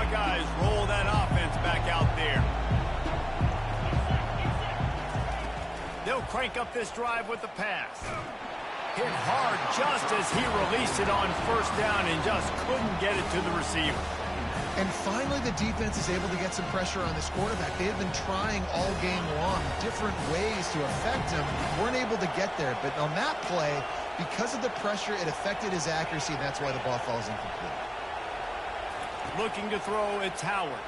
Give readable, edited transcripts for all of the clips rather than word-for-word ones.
Buckeyes roll that offense back out there. They'll crank up this drive with the pass. Hit hard just as he released it on first down and just couldn't get it to the receiver. And finally, the defense is able to get some pressure on this quarterback. They have been trying all game long different ways to affect him. Weren't able to get there. But on that play, because of the pressure, it affected his accuracy, and that's why the ball falls incomplete. Looking to throw, it's Howard.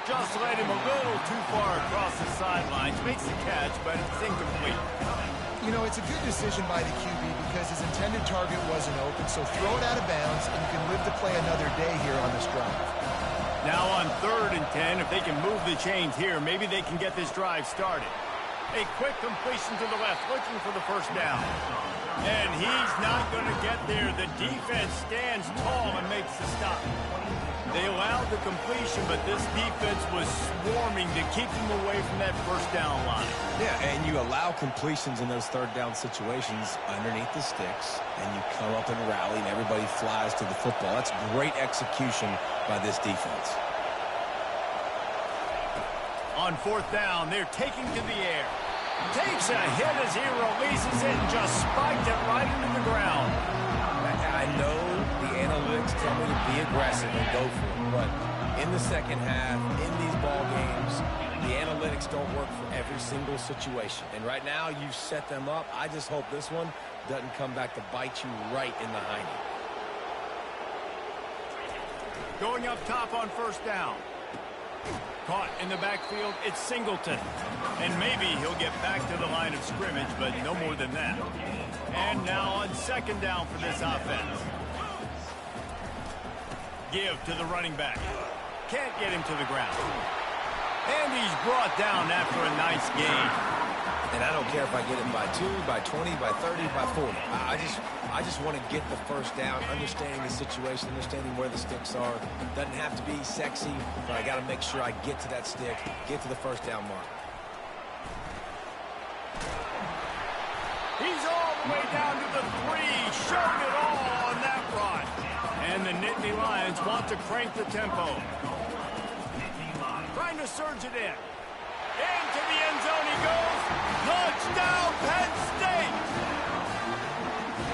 Just led him a little too far across the sidelines. Makes the catch, but it's incomplete. You know, it's a good decision by the QB because his intended target wasn't open, so throw it out of bounds, and you can live to play another day here on this drive. Now on 3rd and 10, if they can move the chains here, maybe they can get this drive started. A quick completion to the left, looking for the first down. And he's not going to get there. The defense stands tall and makes the stop. They allowed the completion, but this defense was swarming to keep them away from that first down line. Yeah, and you allow completions in those 3rd down situations underneath the sticks, and you come up and rally, and everybody flies to the football. That's great execution by this defense. On 4th down, they're taking to the air. Takes a hit as he releases it and just spiked it right into the ground. I know the analytics tell me to be aggressive and go for it, but in the second half, in these ball games, the analytics don't work for every single situation. And right now, you've set them up. I just hope this one doesn't come back to bite you right in the hiney. Going up top on 1st down. Caught in the backfield, it's Singleton. And maybe he'll get back to the line of scrimmage, but no more than that. And now on 2nd down for this offense. Give to the running back. Can't get him to the ground. And he's brought down after a nice gain. And I don't care if I get him by 2, by 20, by 30, by 40. I just want to get the first down, understanding the situation, understanding where the sticks are. Doesn't have to be sexy, but I got to make sure I get to that stick, get to the first down mark. He's all the way down to the 3, showed it all on that run. And the Nittany Lions want to crank the tempo. Trying to surge it in. Into the end zone he goes. Touchdown, Penn State!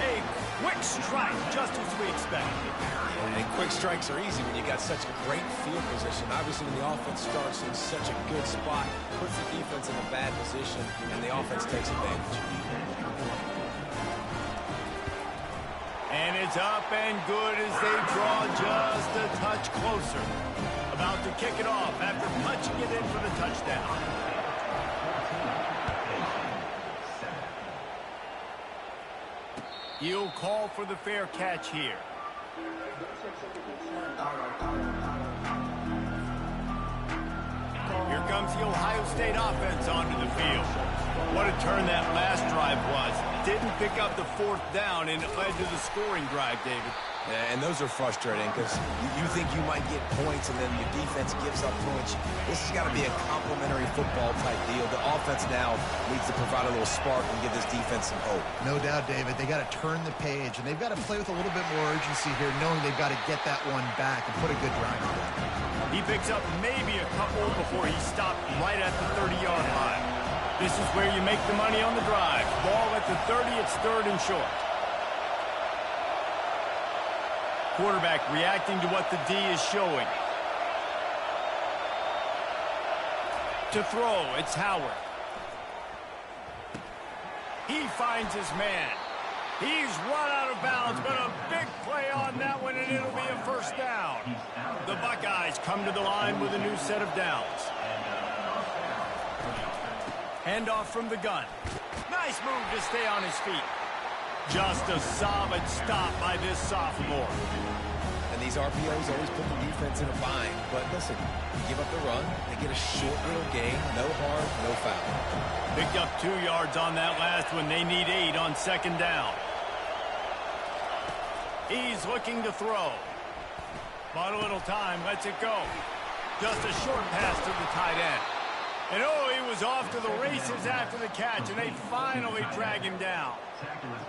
A quick strike, just as we expected. And quick strikes are easy when you got such a great field position. Obviously, when the offense starts in such a good spot, puts the defense in a bad position, and the offense takes advantage. And it's up and good as they draw just a touch closer. About to kick it off after punching it in for the touchdown. He'll call for the fair catch here. Here comes the Ohio State offense onto the field. What a turn that last drive was. Didn't pick up the 4th down, and it led to the scoring drive, David. Yeah, and those are frustrating because you think you might get points and then your defense gives up points. This has got to be a complementary football type deal. The offense now needs to provide a little spark and give this defense some hope. No doubt, David. They got to turn the page, and they've got to play with a little bit more urgency here, knowing they've got to get that one back and put a good drive together. He picks up maybe a couple before he stopped right at the 30-yard line. This is where you make the money on the drive. Ball at the 30, it's 3rd and short. Quarterback reacting to what the D is showing. To throw, it's Howard. He finds his man. He's run out of bounds, but a big play on that one, and it'll be a first down. The Buckeyes come to the line with a new set of downs. Handoff from the gun. Nice move to stay on his feet. Just a solid stop by this sophomore. And these RPOs always put the defense in a bind. But listen, you give up the run, they get a short little gain, no harm, no foul. Picked up 2 yards on that last one. They need 8 on 2nd down. He's looking to throw. Bought a little time, lets it go. Just a short pass to the tight end. And oh, he was off to the races after the catch, and they finally drag him down.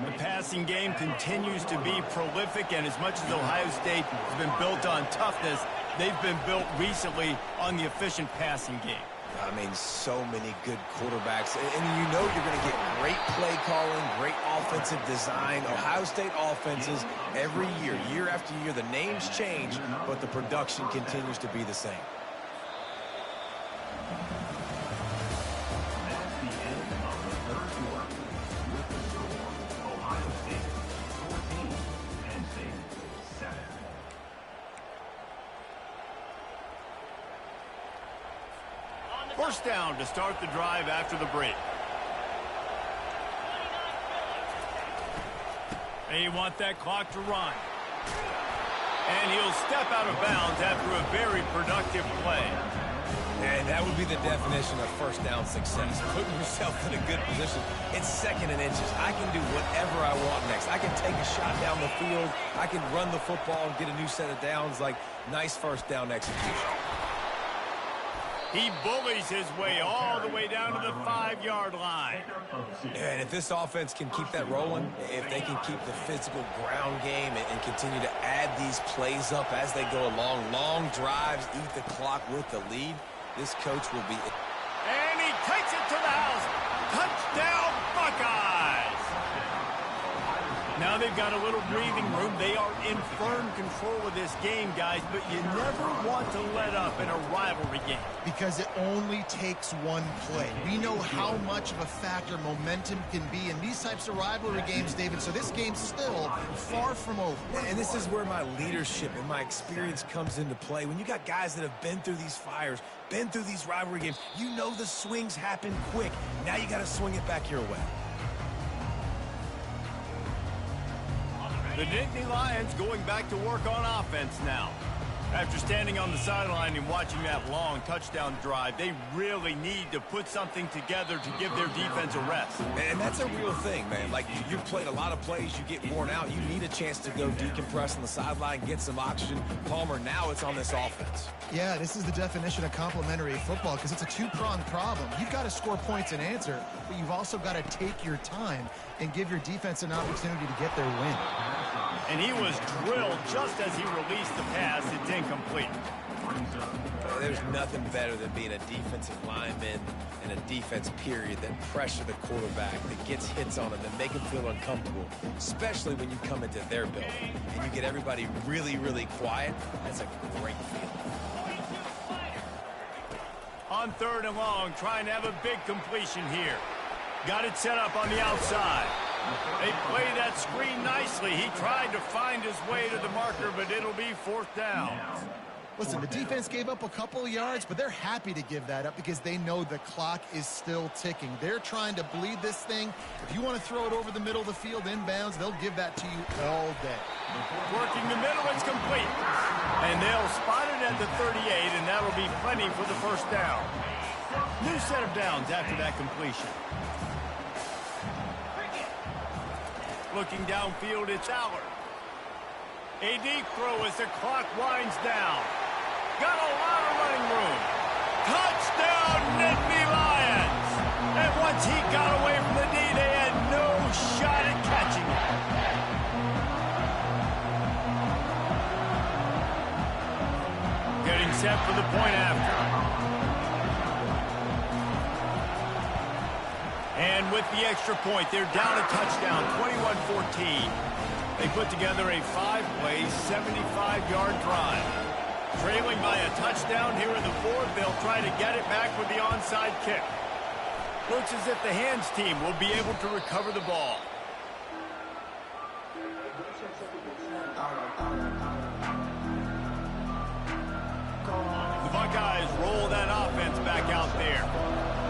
The passing game continues to be prolific, and as much as Ohio State has been built on toughness, they've been built recently on the efficient passing game. I mean, so many good quarterbacks. And you know you're going to get great play calling, great offensive design. Ohio State offenses every year, year after year, the names change, but the production continues to be the same. First down to start the drive after the break. They want that clock to run. And he'll step out of bounds after a very productive play. And that would be the definition of first down success. Putting yourself in a good position. It's second and inches. I can do whatever I want next. I can take a shot down the field. I can run the football and get a new set of downs. Like, nice first down execution. He bullies his way all the way down to the 5-yard line. And if this offense can keep that rolling, if they can keep the physical ground game and continue to add these plays up as they go along, long drives, eat the clock with the lead, this coach will be... And he takes it to the house. Touchdown, Buckeyes! Now they've got a little breathing room. They are in firm control of this game, guys, but you never want to let up in a rivalry game. Because it only takes one play. We know how much of a factor momentum can be in these types of rivalry games, David, so this game's still far from over. And this is where my leadership and my experience comes into play. When you got guys that have been through these fires, been through these rivalry games, you know the swings happen quick. Now you got to swing it back your way. The Nittany Lions going back to work on offense now. After standing on the sideline and watching that long touchdown drive, they really need to put something together to give their defense a rest. And that's a real thing, man. Like, you've played a lot of plays, you get worn out, you need a chance to go decompress on the sideline, get some oxygen. Palmer, now it's on this offense. Yeah, this is the definition of complementary football because it's a two-pronged problem. You've got to score points and answer, but you've also got to take your time and give your defense an opportunity to get their win. And he was drilled just as he released the pass. It's incomplete. There's nothing better than being a defensive lineman and a defense period that pressure the quarterback, that gets hits on him, that make him feel uncomfortable, especially when you come into their building and you get everybody really, really quiet. That's a great feeling. On 3rd and long, trying to have a big completion here. Got it set up on the outside. They play that screen nicely. He tried to find his way to the marker, but it'll be 4th down. Listen, the defense gave up a couple of yards, but they're happy to give that up because they know the clock is still ticking. They're trying to bleed this thing. If you want to throw it over the middle of the field inbounds, they'll give that to you all day. Working the middle, it's complete. And they'll spot it at the 38, and that'll be plenty for the 1st down. New set of downs after that completion. Looking downfield, it's Aller. A deep throw as the clock winds down. Got a lot of running room. Touchdown, Nittany Lions! And once he got away from the D, they had no shot at catching it. Getting set for the point after. And with the extra point, they're down a touchdown, 21-14. They put together a 5-play, 75-yard drive. Trailing by a touchdown here in the 4th, they'll try to get it back with the onside kick. Looks as if the hands team will be able to recover the ball. The Buckeyes roll that offense back out there.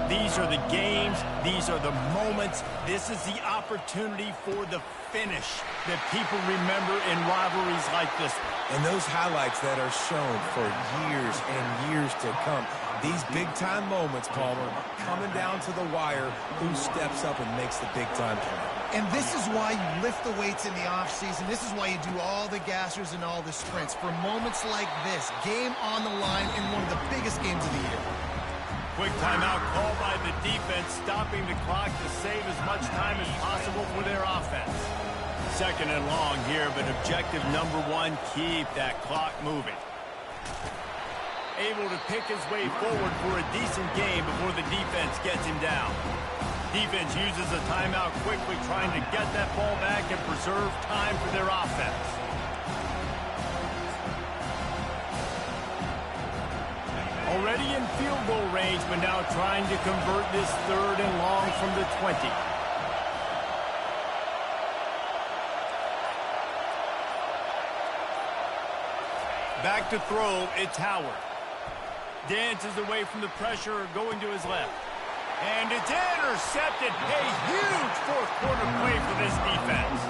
These are the games. These are the moments. This is the opportunity for the finish that people remember in rivalries like this. And those highlights that are shown for years and years to come. These big-time moments, Palmer, coming down to the wire, who steps up and makes the big-time play. And this is why you lift the weights in the offseason. This is why you do all the gassers and all the sprints. For moments like this, game on the line in one of the biggest games of the year. Quick timeout called by the defense, stopping the clock to save as much time as possible for their offense. Second and long here, but objective number one, keep that clock moving. Able to pick his way forward for a decent game before the defense gets him down. Defense uses a timeout quickly, trying to get that ball back and preserve time for their offense. Already in field goal range, but now trying to convert this third and long from the 20. Back to throw, it's Howard. Dances away from the pressure, going to his left. And it's intercepted. A huge fourth quarter play for this defense.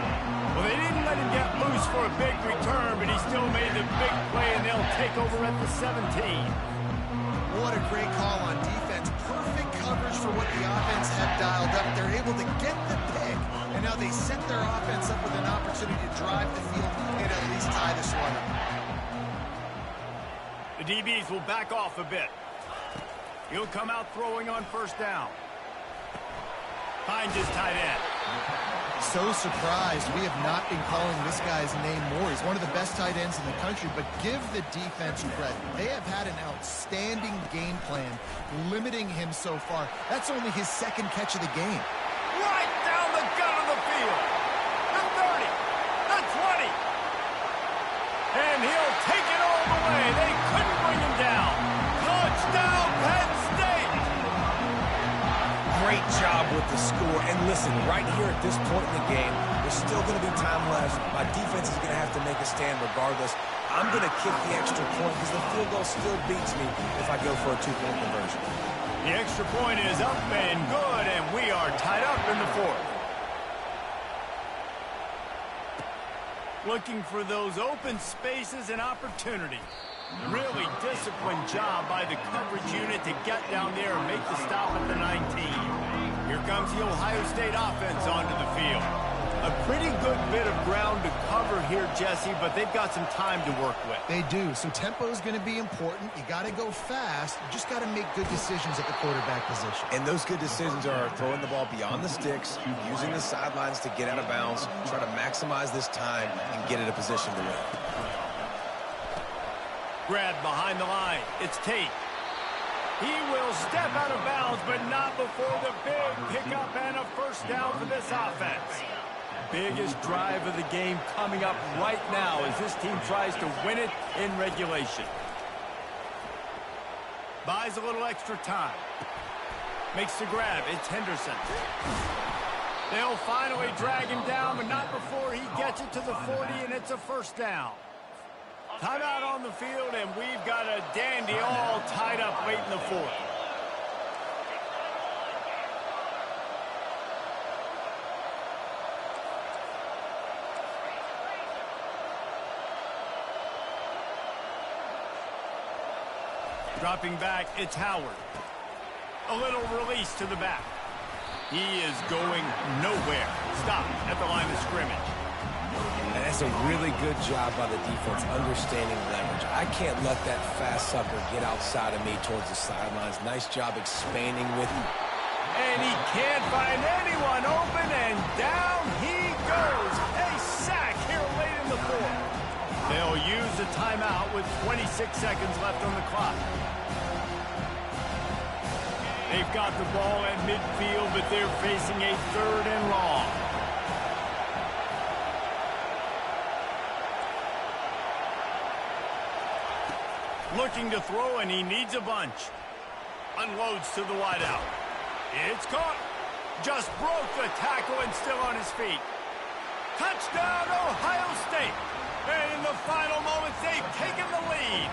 Well, they didn't let him get loose for a big return, but he still made the big play, and they'll take over at the 17. What a great call on defense. Perfect coverage for what the offense had dialed up. They're able to get the pick, and now they set their offense up with an opportunity to drive the field and at least tie this one up. The DBs will back off a bit. He'll come out throwing on first down. Finds his tight end. So surprised we have not been calling this guy's name more. He's one of the best tight ends in the country, but give the defense credit. They have had an outstanding game plan, limiting him so far. That's only his second catch of the game. Right down the gut of the field. The 30, the 20. And he'll take it all the way. They couldn't bring him down. Touchdown, Penn State! Great job with the score. And listen, right here at this point in the game, there's still going to be time left. My defense is going to have to make a stand regardless. I'm going to kick the extra point because the field goal still beats me if I go for a two-point conversion. The extra point is up and good, and we are tied up in the fourth. Looking for those open spaces and opportunities. Really disciplined job by the coverage unit to get down there and make the stop at the 19. Here comes the Ohio State offense onto the field. A pretty good bit of ground to cover here, Jesse, but they've got some time to work with. They do. So tempo is going to be important. You got to go fast. You just got to make good decisions at the quarterback position. And those good decisions are throwing the ball beyond the sticks, using the sidelines to get out of bounds, try to maximize this time and get in a position to win. Grab behind the line. It's Tate. He will step out of bounds, but not before the big pickup and a first down for this offense. Biggest drive of the game coming up right now as this team tries to win it in regulation. Buys a little extra time. Makes the grab. It's Henderson. They'll finally drag him down, but not before he gets it to the 40, and it's a first down. Timeout on the field, and we've got a dandy all tied up late in the fourth. Dropping back, it's Howard. A little release to the back. He is going nowhere. Stop at the line of scrimmage. And that's a really good job by the defense, understanding leverage. I can't let that fast sucker get outside of me towards the sidelines. Nice job expanding with him. And he can't find anyone open, and down he goes. A sack here late in the fourth. They'll use a timeout with 26 seconds left on the clock. They've got the ball at midfield, but they're facing a third and long. Looking to throw, and he needs a bunch. Unloads to the wideout. It's caught. Just broke the tackle and still on his feet. Touchdown, Ohio State. And in the final moments, they've taken the lead.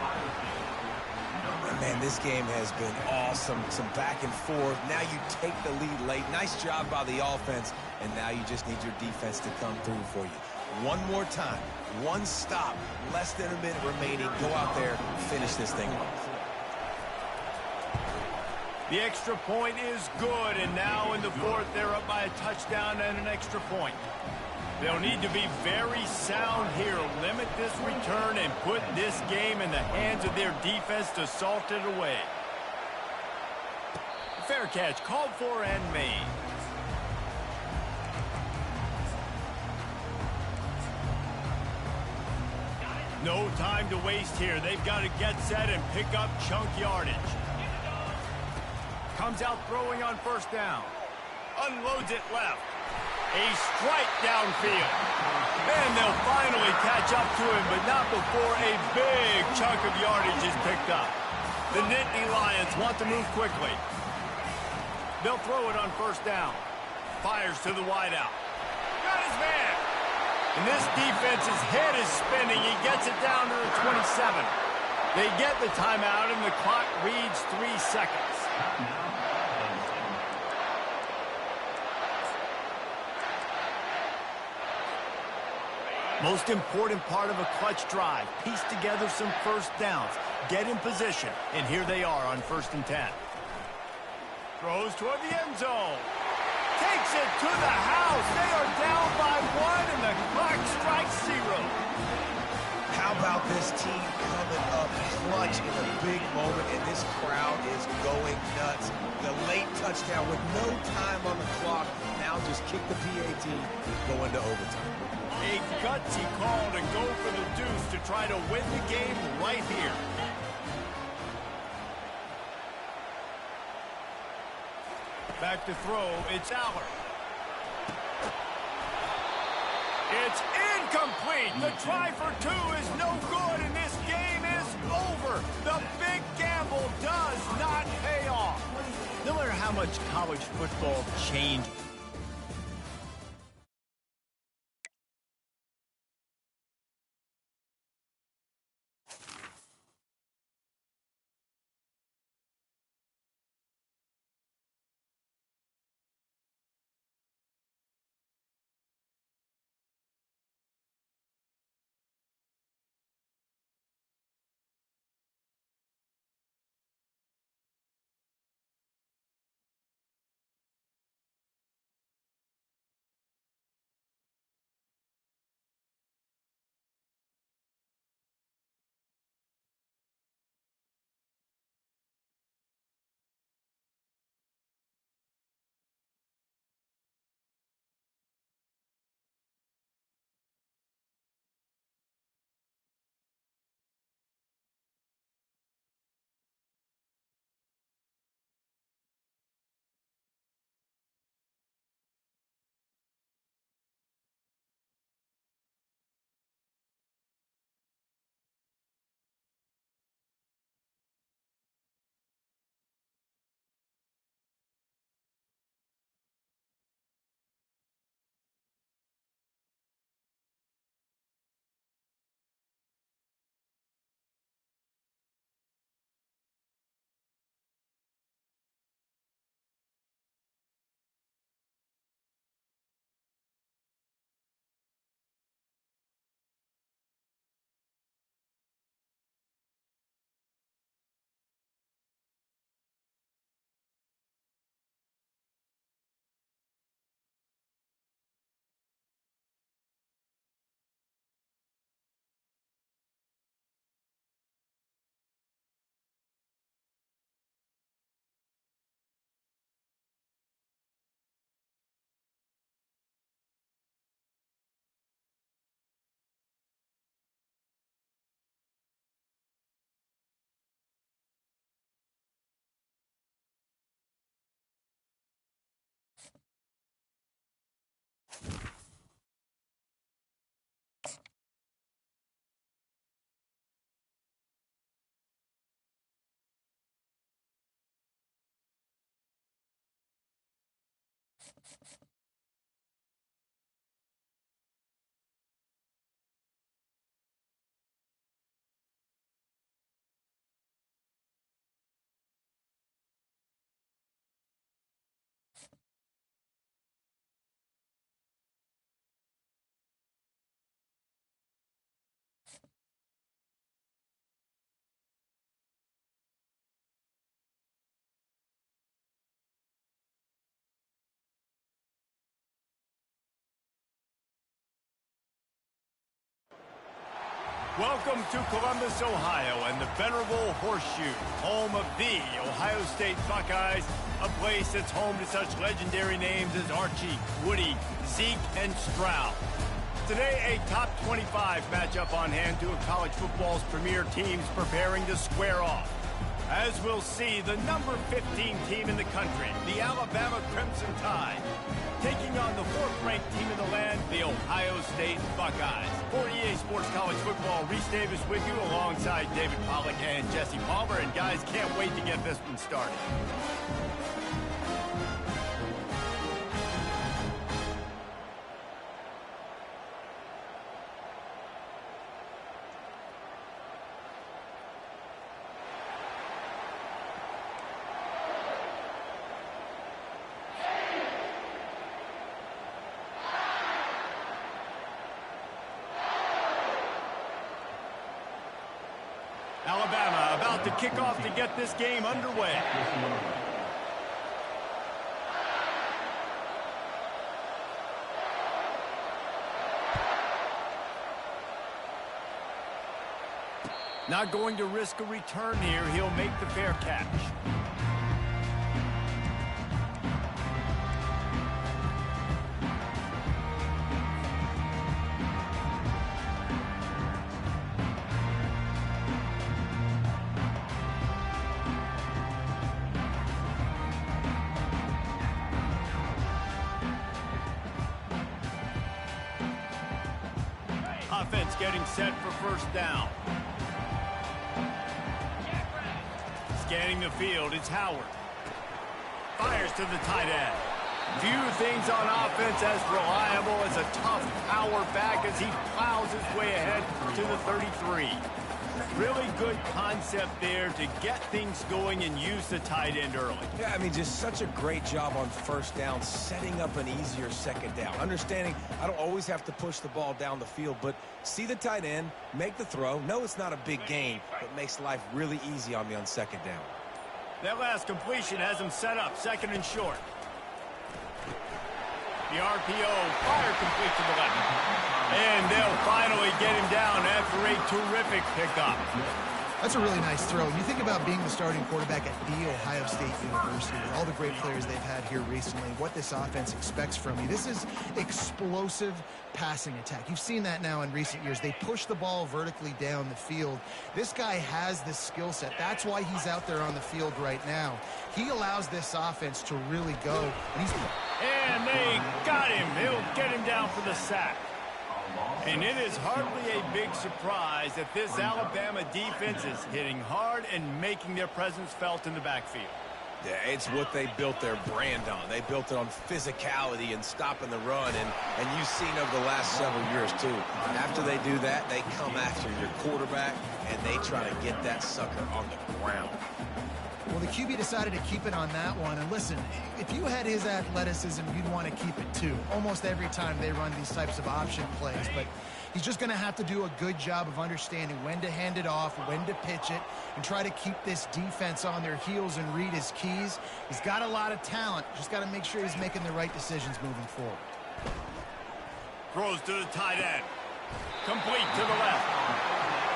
Man, this game has been awesome. Some back and forth. Now you take the lead late. Nice job by the offense. And now you just need your defense to come through for you. One more time. One stop. Less than a minute remaining. Go out there and finish this thing off. The extra point is good. And now in the fourth, they're up by a touchdown and an extra point. They'll need to be very sound here, limit this return, and put this game in the hands of their defense to salt it away. Fair catch, called for and made. No time to waste here. They've got to get set and pick up chunk yardage. Comes out throwing on first down. Unloads it left. A strike downfield. And they'll finally catch up to him, but not before a big chunk of yardage is picked up. The Nittany Lions want to move quickly. They'll throw it on first down. Fires to the wideout. Got his man. And this defense's head is spinning. He gets it down to the 27. They get the timeout, and the clock reads 3 seconds. Most important part of a clutch drive. Piece together some first downs. Get in position. And here they are on 1st and 10. Throws toward the end zone. Takes it to the house. They are down by 1, and the clock strikes 0. How about this team coming up clutch in a big moment, and this crowd is going nuts. The late touchdown with no time on the clock. Now just kick the PAT, go into overtime. A gutsy call to go for the deuce to try to win the game right here. Back to throw, it's Allard. It's incomplete. The try for 2 is no good, and this game is over. The big gamble does not pay off. No matter how much college football changed. Welcome to Columbus, Ohio, and the venerable Horseshoe, home of the Ohio State Buckeyes, a place that's home to such legendary names as Archie, Woody, Zeke, and Stroud. Today, a top 25 matchup on hand, two of college football's premier teams preparing to square off. As we'll see, the number 15 team in the country, the Alabama Crimson Tide, taking on the fourth-ranked team in the land, the Ohio State Buckeyes. For EA Sports College Football, Reese Davis with you alongside David Pollack and Jesse Palmer. And guys, can't wait to get this one started. Alabama about to kick off to get this game underway. Not going to risk a return here. He'll make the fair catch. Offense getting set for first down. Scanning the field, it's Howard. Fires to the tight end. Few things on offense as reliable as a tough power back as he plows his way ahead to the 33. Really good concept there to get things going and use the tight end early. Yeah, I mean, just such a great job on first down, setting up an easier second down. Understanding I don't always have to push the ball down the field, but see the tight end, make the throw. No, it's not a big gain, but makes life really easy on me on second down. That last completion has him set up, second and short. The RPO, fire complete to the left. And they'll finally get him down after a terrific pickup. That's a really nice throw. You think about being the starting quarterback at The Ohio State University, all the great players they've had here recently, what this offense expects from you. This is explosive passing attack. You've seen that now in recent years. They push the ball vertically down the field. This guy has this skill set. That's why he's out there on the field right now. He allows this offense to really go. And they got him. They'll get him down for the sack. And it is hardly a big surprise that this Alabama defense is hitting hard and making their presence felt in the backfield. Yeah, it's what they built their brand on. They built it on physicality and stopping the run, and you've seen over the last several years, too. After they do that, they come after your quarterback, and they try to get that sucker on the ground. Well, the QB decided to keep it on that one. And listen, if you had his athleticism, you'd want to keep it too. Almost every time they run these types of option plays. But he's just going to have to do a good job of understanding when to hand it off, when to pitch it, and try to keep this defense on their heels and read his keys. He's got a lot of talent. Just got to make sure he's making the right decisions moving forward. Throws to the tight end. Complete to the left.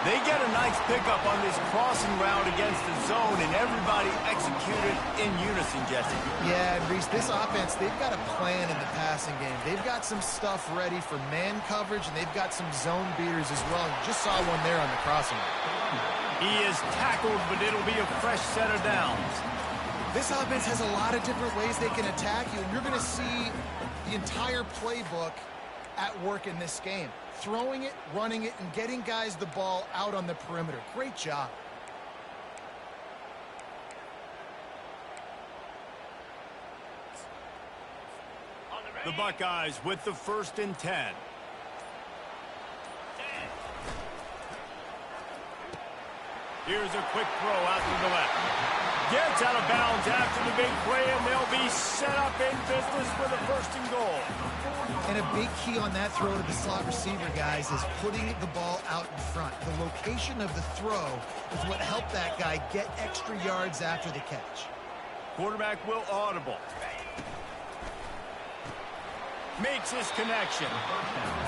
They get a nice pickup on this crossing route against the zone, and everybody executed in unison, Jesse. Yeah, and Reese, this offense, they've got a plan in the passing game. They've got some stuff ready for man coverage, and they've got some zone beaters as well. You just saw one there on the crossing route. He is tackled, but it'll be a fresh set of downs. This offense has a lot of different ways they can attack you, and you're going to see the entire playbook at work in this game. Throwing it, running it, and getting guys the ball out on the perimeter. Great job. The Buckeyes with the 1st and 10. Here's a quick throw out to the left. Gets out of bounds after the big play, and they'll be set up in business for the 1st and goal. And a big key on that throw to the slot receiver, guys, is putting the ball out in front. The location of the throw is what helped that guy get extra yards after the catch. Quarterback will audible. makes his connection.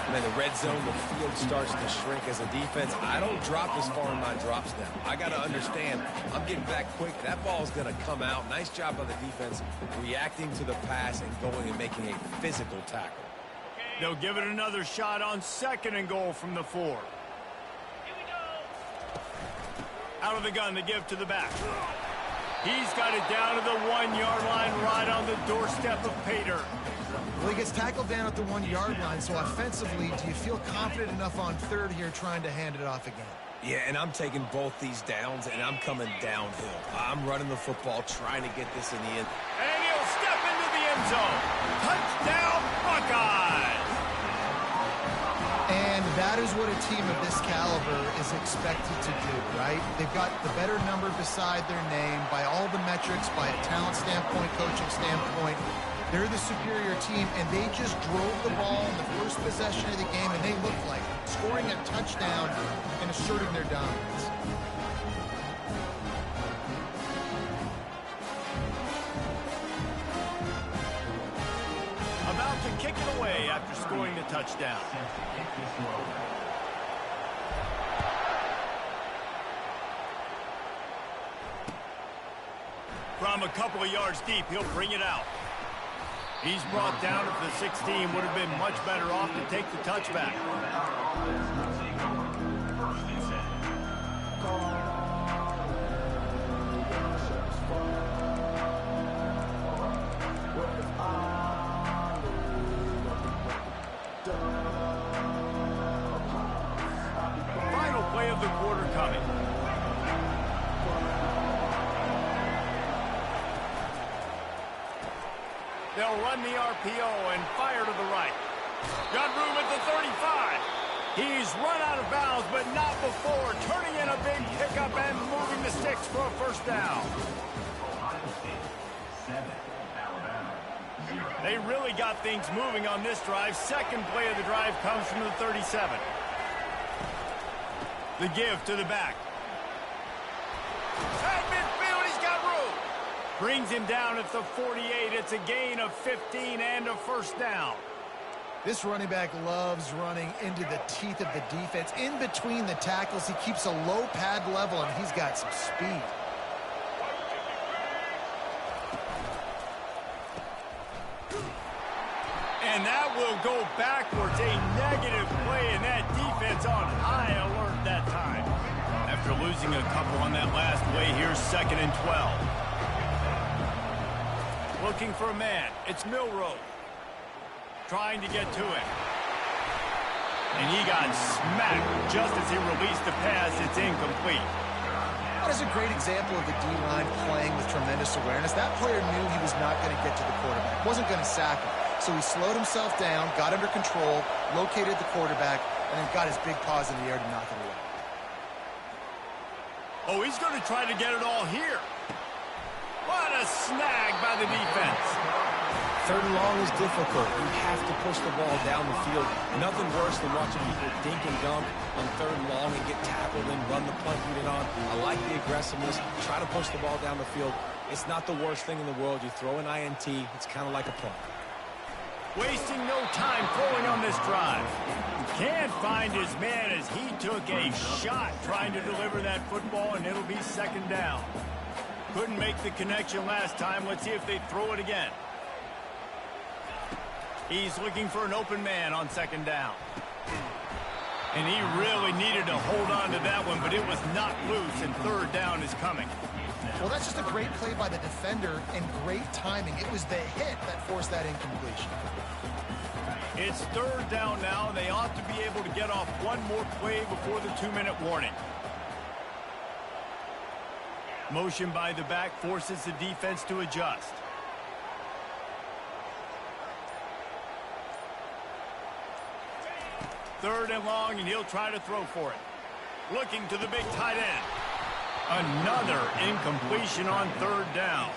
And then the red zone, the field starts to shrink as a defense. I don't drop as far in my drops now. I got to understand, I'm getting back quick. That ball is going to come out. Nice job by the defense reacting to the pass and going and making a physical tackle. They'll give it another shot on 2nd and goal from the 4. Out of the gun, the give to the back. He's got it down to the 1-yard line, right on the doorstep of Pater. Well, he gets tackled down at the 1-yard line, so offensively, do you feel confident enough on 3rd here trying to hand it off again? Yeah, and I'm taking both these downs, and I'm coming downhill. I'm running the football, trying to get this in the end. And he'll step into the end zone. Touchdown, Buckeyes! And that is what a team of this caliber is expected to do, right? They've got the better number beside their name by all the metrics, by a talent standpoint, coaching standpoint. They're the superior team, and they just drove the ball in the first possession of the game, and they looked like scoring a touchdown and asserting their dominance. About to kick it away after scoring the touchdown. From a couple of yards deep, he'll bring it out. He's brought down at the 16. Would have been much better off to take the touchback. Final play of the quarter coming. They'll run the RPO and fire to the right. Got room at the 35. He's run out of bounds, but not before turning in a big pickup and moving the sticks for a first down. They really got things moving on this drive. Second play of the drive comes from the 37. The give to the back. At midfield, he's got room. Brings him down at the 48. It's a gain of 15 and a first down. This running back loves running into the teeth of the defense. In between the tackles, he keeps a low pad level, and he's got some speed. And that will go backwards. A negative play, and that defense on high alert that time. After losing a couple on that last play, here's 2nd and 12. Looking for a man. It's Milroe. Trying to get to him. And he got smacked just as he released the pass. It's incomplete. That is a great example of the D-line playing with tremendous awareness. That player knew he was not going to get to the quarterback. Wasn't going to sack him. So he slowed himself down, got under control, located the quarterback, and then got his big paws in the air to knock it away. Oh, he's going to try to get it all here. What a snag by the defense. 3rd and long is difficult. You have to push the ball down the field. Nothing worse than watching people dink and dunk on 3rd and long and get tackled and run the punt unit on. I like the aggressiveness. Try to push the ball down the field. It's not the worst thing in the world. You throw an INT. It's kind of like a punt. Wasting no time throwing on this drive. Can't find his man as he took a shot trying to deliver that football, and it'll be 2nd down. Couldn't make the connection last time. Let's see if they throw it again. He's looking for an open man on 2nd down. And he really needed to hold on to that one, but it was not loose, and 3rd down is coming. Well, that's just a great play by the defender and great timing. It was the hit that forced that incompletion. It's 3rd down now, and they ought to be able to get off one more play before the 2-minute warning. Motion by the back forces the defense to adjust. Third and long, and he'll try to throw for it. Looking to the big tight end. Another incompletion on 3rd down.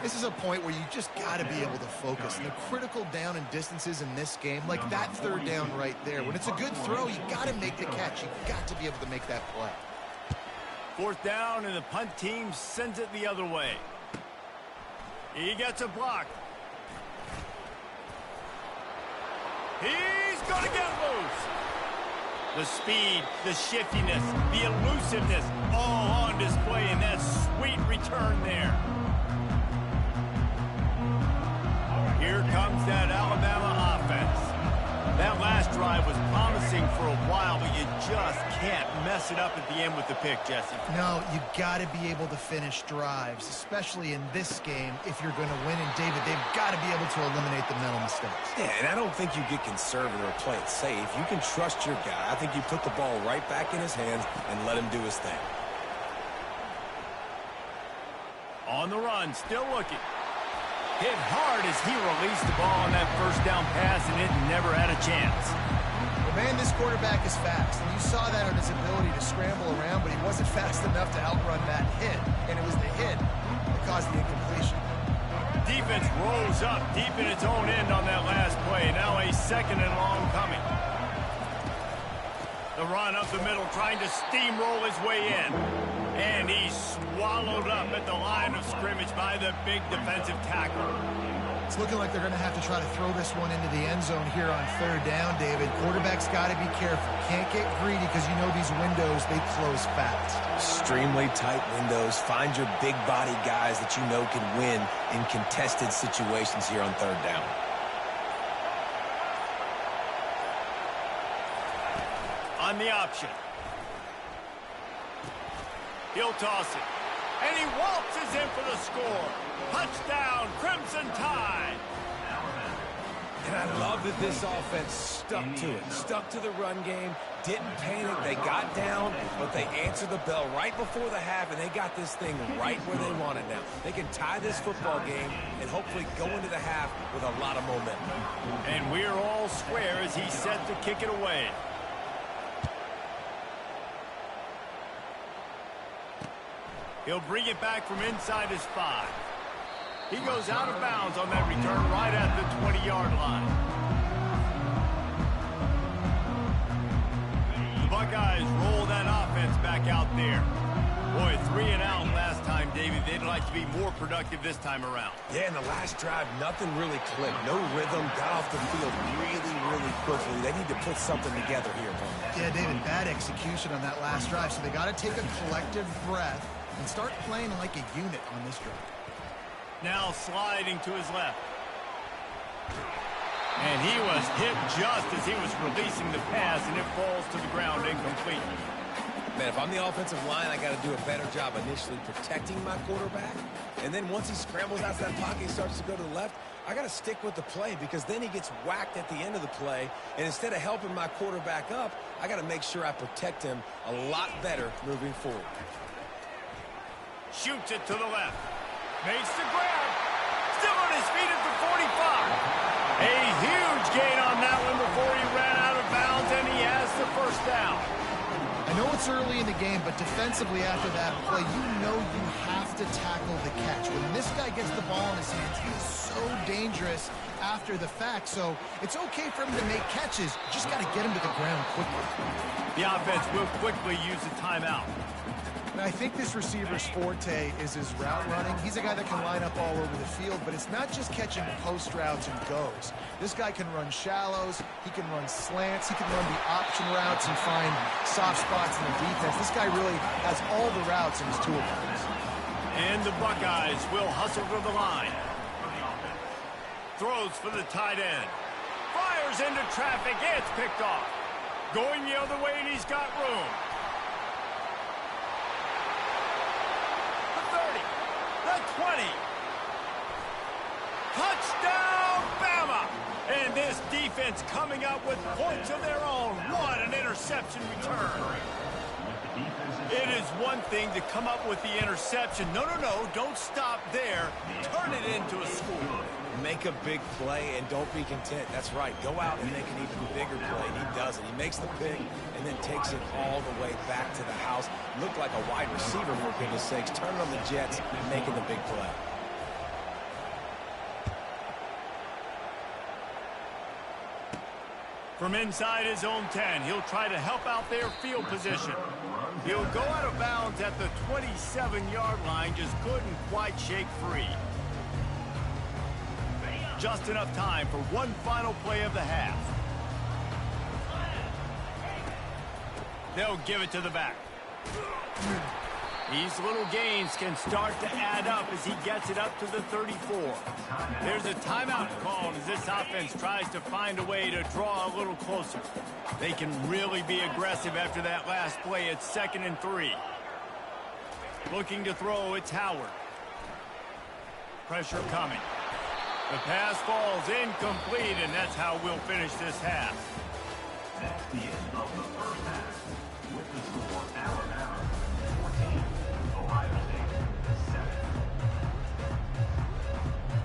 This is a point where you just got to be able to focus. And the critical down and distances in this game, like that 3rd down right there. When it's a good throw, you got to make the catch. You got to be able to make that play. 4th down, and the punt team sends it the other way. He gets a block. He's going to get loose. The speed, the shiftiness, the elusiveness, all on display in that sweet return there. Here comes that Alabama offense. That last drive was promising for a while, but you just can't mess it up at the end with the pick, Jesse. No, you got to be able to finish drives, especially in this game if you're going to win. And, David, they've got to be able to eliminate the mental mistakes. Yeah, and I don't think you get conservative or play it safe. You can trust your guy. I think you put the ball right back in his hands and let him do his thing. On the run, still looking. Hit hard as he released the ball on that first down pass, and it never had a chance. Well, man, this quarterback is fast, and you saw that on his ability to scramble around, but he wasn't fast enough to outrun that hit, and it was the hit that caused the incompletion. Defense rolls up deep in its own end on that last play. Now a second and long coming. The run up the middle, trying to steamroll his way in. And he's swallowed up at the line of scrimmage by the big defensive tackle. It's looking like they're going to have to try to throw this one into the end zone here on third down, David. Quarterback's got to be careful. Can't get greedy because you know these windows, they close fast. Extremely tight windows. Find your big body guys that you know can win in contested situations here on third down. On the option. He'll toss it. And he waltzes in for the score. Touchdown, Crimson Tide. And I love that this offense stuck to it. Stuck to the run game. Didn't panic. They got down, but they answered the bell right before the half, and they got this thing right where they want it now. They can tie this football game and hopefully go into the half with a lot of momentum. And we're all square as he's set to kick it away. He'll bring it back from inside his 5. He goes out of bounds on that return right at the 20-yard line. The Buckeyes roll that offense back out there. Boy, 3 and out last time, David. They'd like to be more productive this time around. Yeah, in the last drive, nothing really clicked. No rhythm, got off the field really quickly. They need to put something together here. Yeah, David, bad execution on that last drive, so they got to take a collective breath and start playing like a unit on this drive. Now sliding to his left. And he was hit just as he was releasing the pass, and it falls to the ground incomplete. Man, if I'm the offensive line, I got to do a better job initially protecting my quarterback. And then once he scrambles out of that pocket, he starts to go to the left, I got to stick with the play because then he gets whacked at the end of the play. And instead of helping my quarterback up, I got to make sure I protect him a lot better moving forward. Shoots it to the left. Makes the grab. Still on his feet at the 45. A huge gain on that one before he ran out of bounds, and he has the first down. I know it's early in the game, but defensively after that play, you know you have to tackle the catch. When this guy gets the ball in his hands, he is so dangerous after the fact. So it's okay for him to make catches. You just got to get him to the ground quickly. The offense will quickly use a timeout. And I think this receiver's forte is his route running. He's a guy that can line up all over the field, but it's not just catching post routes and goes. This guy can run shallows, he can run slants, he can run the option routes and find soft spots in the defense. This guy really has all the routes in his toolbox. And the Buckeyes will hustle to the line. Throws for the tight end. Fires into traffic, it's picked off. Going the other way, and he's got room. 20. Touchdown, Bama! And this defense coming up with points of their own. What an interception return. It is one thing to come up with the interception. No, don't stop there. Turn it into a score. Make a big play and don't be content. That's right. Go out and make an even bigger play. And he does it. He makes the pick and then takes it all the way back to the house. Looked like a wide receiver, for goodness sakes. Turning on the Jets and making the big play. From inside his own 10, he'll try to help out their field position. He'll go out of bounds at the 27-yard line, just couldn't quite shake free. Just enough time for one final play of the half. They'll give it to the back. These little gains can start to add up as he gets it up to the 34. There's a timeout called as this offense tries to find a way to draw a little closer. They can really be aggressive after that last play. It's 2nd and 3. Looking to throw, it's Howard. Pressure coming. The pass falls incomplete, and that's how we'll finish this half. That's the end of the first half. With the score, Alabama 14, Ohio State 7.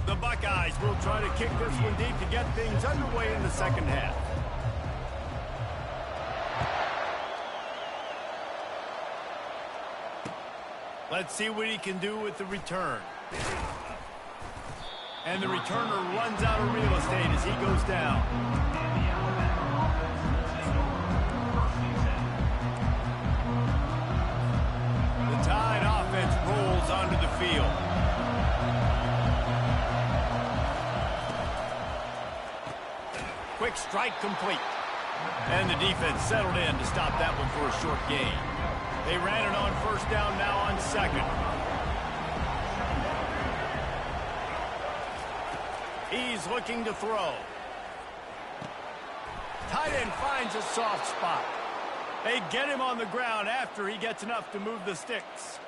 The Buckeyes will try to kick this one deep to get things underway in the second half. Let's see what he can do with the return. And the returner runs out of real estate as he goes down. The Tide offense rolls onto the field. Quick strike complete. And the defense settled in to stop that one for a short gain. They ran it on first down, now on second. He's looking to throw. Tight end finds a soft spot. They get him on the ground after he gets enough to move the sticks.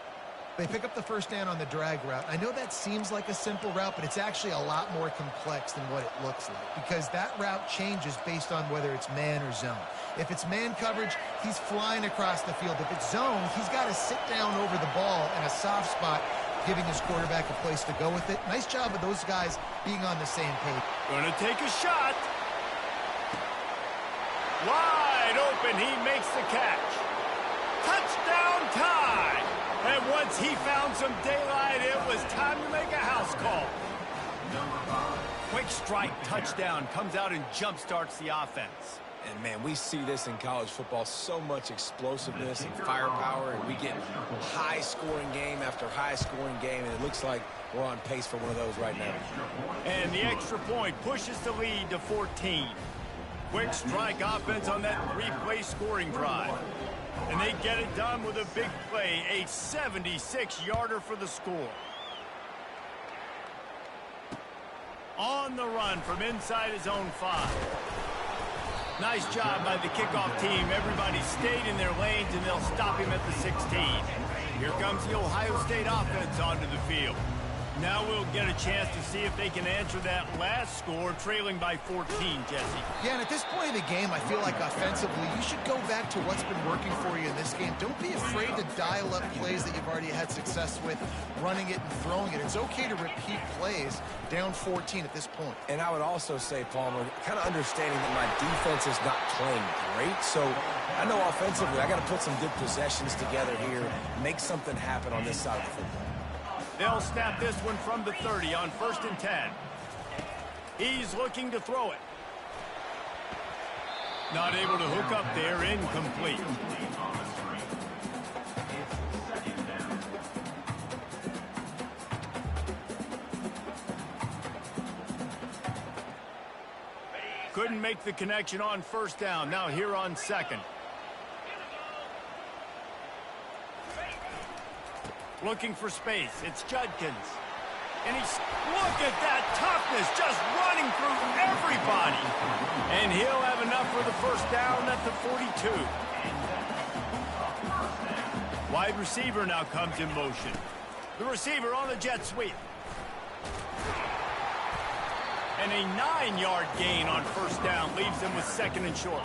They pick up the first down on the drag route. I know that seems like a simple route, but it's actually a lot more complex than what it looks like because that route changes based on whether it's man or zone. If it's man coverage, he's flying across the field. If it's zone, he's got to sit down over the ball in a soft spot, giving his quarterback a place to go with it. Nice job of those guys being on the same page. Gonna take a shot. Wide open, he makes the catch. Touchdown Tide! And once he found some daylight, it was time to make a house call. Quick strike touchdown comes out and jump-starts the offense. And, man, we see this in college football, so much explosiveness and firepower, and we get high-scoring game after high-scoring game, and it looks like we're on pace for one of those right now. And the extra point pushes the lead to 14. Quick strike offense on that three-play scoring drive. And they get it done with a big play, a 76-yarder for the score. On the run from inside his own 5. Nice job by the kickoff team. Everybody stayed in their lanes, and they'll stop him at the 16. Here comes the Ohio State offense onto the field. Now we'll get a chance to see if they can answer that last score, trailing by 14, Jesse. Yeah, and at this point of the game, I feel like offensively, you should go back to what's been working for you in this game. Don't be afraid to dial up plays that you've already had success with, running it and throwing it. It's okay to repeat plays down 14 at this point. And I would also say, Palmer, kind of understanding that my defense is not playing great, so I know offensively I got to put some good possessions together here, make something happen on this side of the football. They'll snap this one from the 30 on 1st and 10. He's looking to throw it. Not able to hook up there, incomplete. Couldn't make the connection on first down. Now here on second. Looking for space. It's Judkins. And look at that toughness, just running through everybody. And he'll have enough for the first down at the 42. Wide receiver now comes in motion. The receiver on the jet sweep. And a 9-yard gain on first down leaves them with 2nd and short.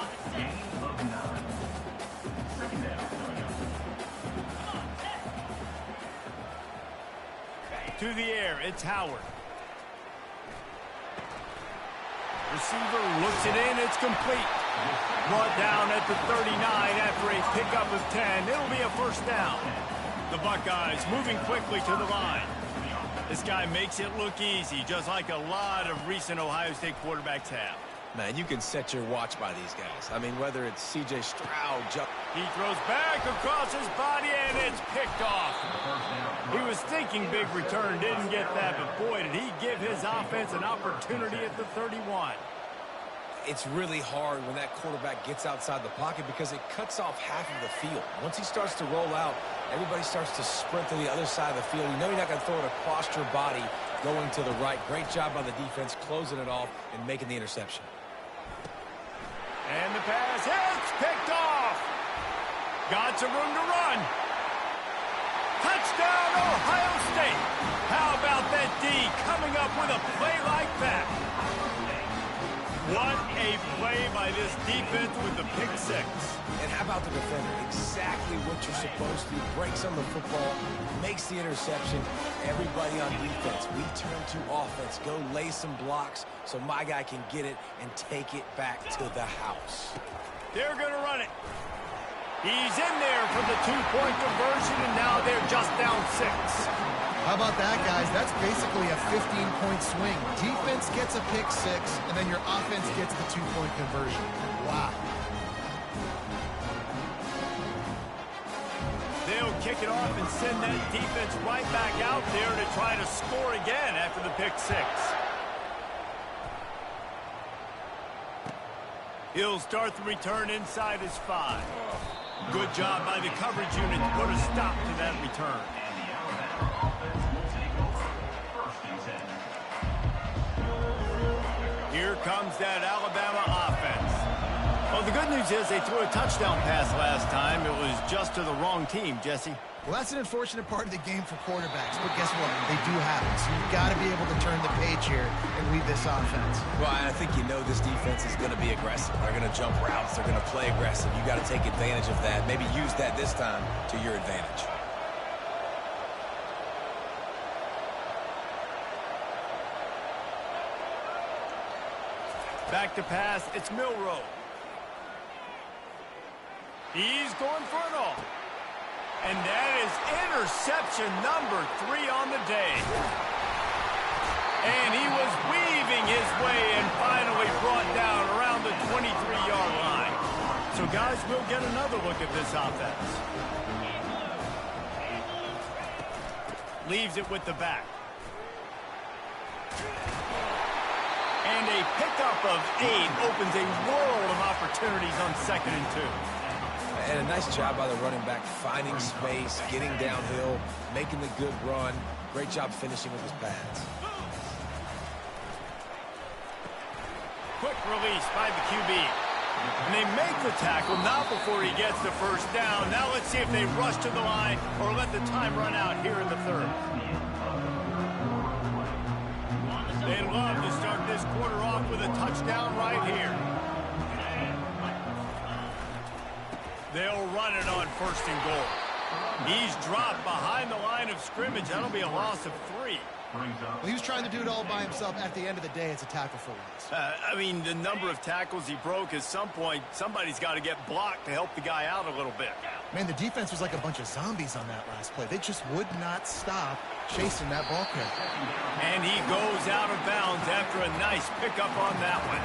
To the air, it's Howard. Receiver looks it in, it's complete. Brought down at the 39 after a pickup of 10. It'll be a first down. The Buckeyes moving quickly to the line. This guy makes it look easy, just like a lot of recent Ohio State quarterbacks have. Man, you can set your watch by these guys. I mean, whether it's C.J. Stroud, he throws back across his body, and it's picked off. He was thinking big return, didn't get that, but boy, did he give his offense an opportunity at the 31. it's really hard when that quarterback gets outside the pocket because it cuts off half of the field. Once he starts to roll out, everybody starts to sprint to the other side of the field. You know you're not going to throw it across your body going to the right. Great job by the defense closing it off and making the interception. And the pass hits, picked off. Got some room to run. Touchdown, Ohio State. How about that D coming up with a play like that? What a play by this defense with the pick six. And how about the defender? Exactly what you're supposed to do. Breaks on the football, makes the interception. Everybody on defense, we turn to offense. Go lay some blocks so my guy can get it and take it back to the house. They're going to run it. He's in there for the two-point conversion, and now they're just down 6. How about that, guys? That's basically a 15-point swing. Defense gets a pick 6, and then your offense gets the two-point conversion. Wow. They'll kick it off and send that defense right back out there to try to score again after the pick 6. He'll start the return inside his 5. Good job by the coverage unit to put a stop to that return. Here comes that Alabama offense. Well, the good news is they threw a touchdown pass last time. It was just to the wrong team, Jesse. Well, that's an unfortunate part of the game for quarterbacks, but guess what? They do have it, so you've got to be able to turn the page here and lead this offense. Well, I think you know this defense is going to be aggressive. They're going to jump routes. They're going to play aggressive. You got to take advantage of that. Maybe use that this time to your advantage. Back to pass, it's Milroe. He's going for it all. And that is interception number 3 on the day. And he was weaving his way and finally brought down around the 23-yard line. So, guys, we'll get another look at this offense. Leaves it with the back. And a pickup of 8 opens a world of opportunities on 2nd and 2. And a nice job by the running back, finding space, getting downhill, making the good run. Great job finishing with his pads. Quick release by the QB. And they make the tackle, not before he gets the first down. Now let's see if they rush to the line or let the time run out here in the 3rd. They love to start this quarter off with a touchdown right here. They'll run it on 1st and goal. He's dropped behind the line of scrimmage. That'll be a loss of 3. Well, he was trying to do it all by himself. At the end of the day, it's a tackle for loss. I mean, the number of tackles he broke, at some point, somebody's got to get blocked to help the guy out a little bit. Man, the defense was like a bunch of zombies on that last play. They just would not stop chasing that ball carrier. And he goes out of bounds after a nice pickup on that one.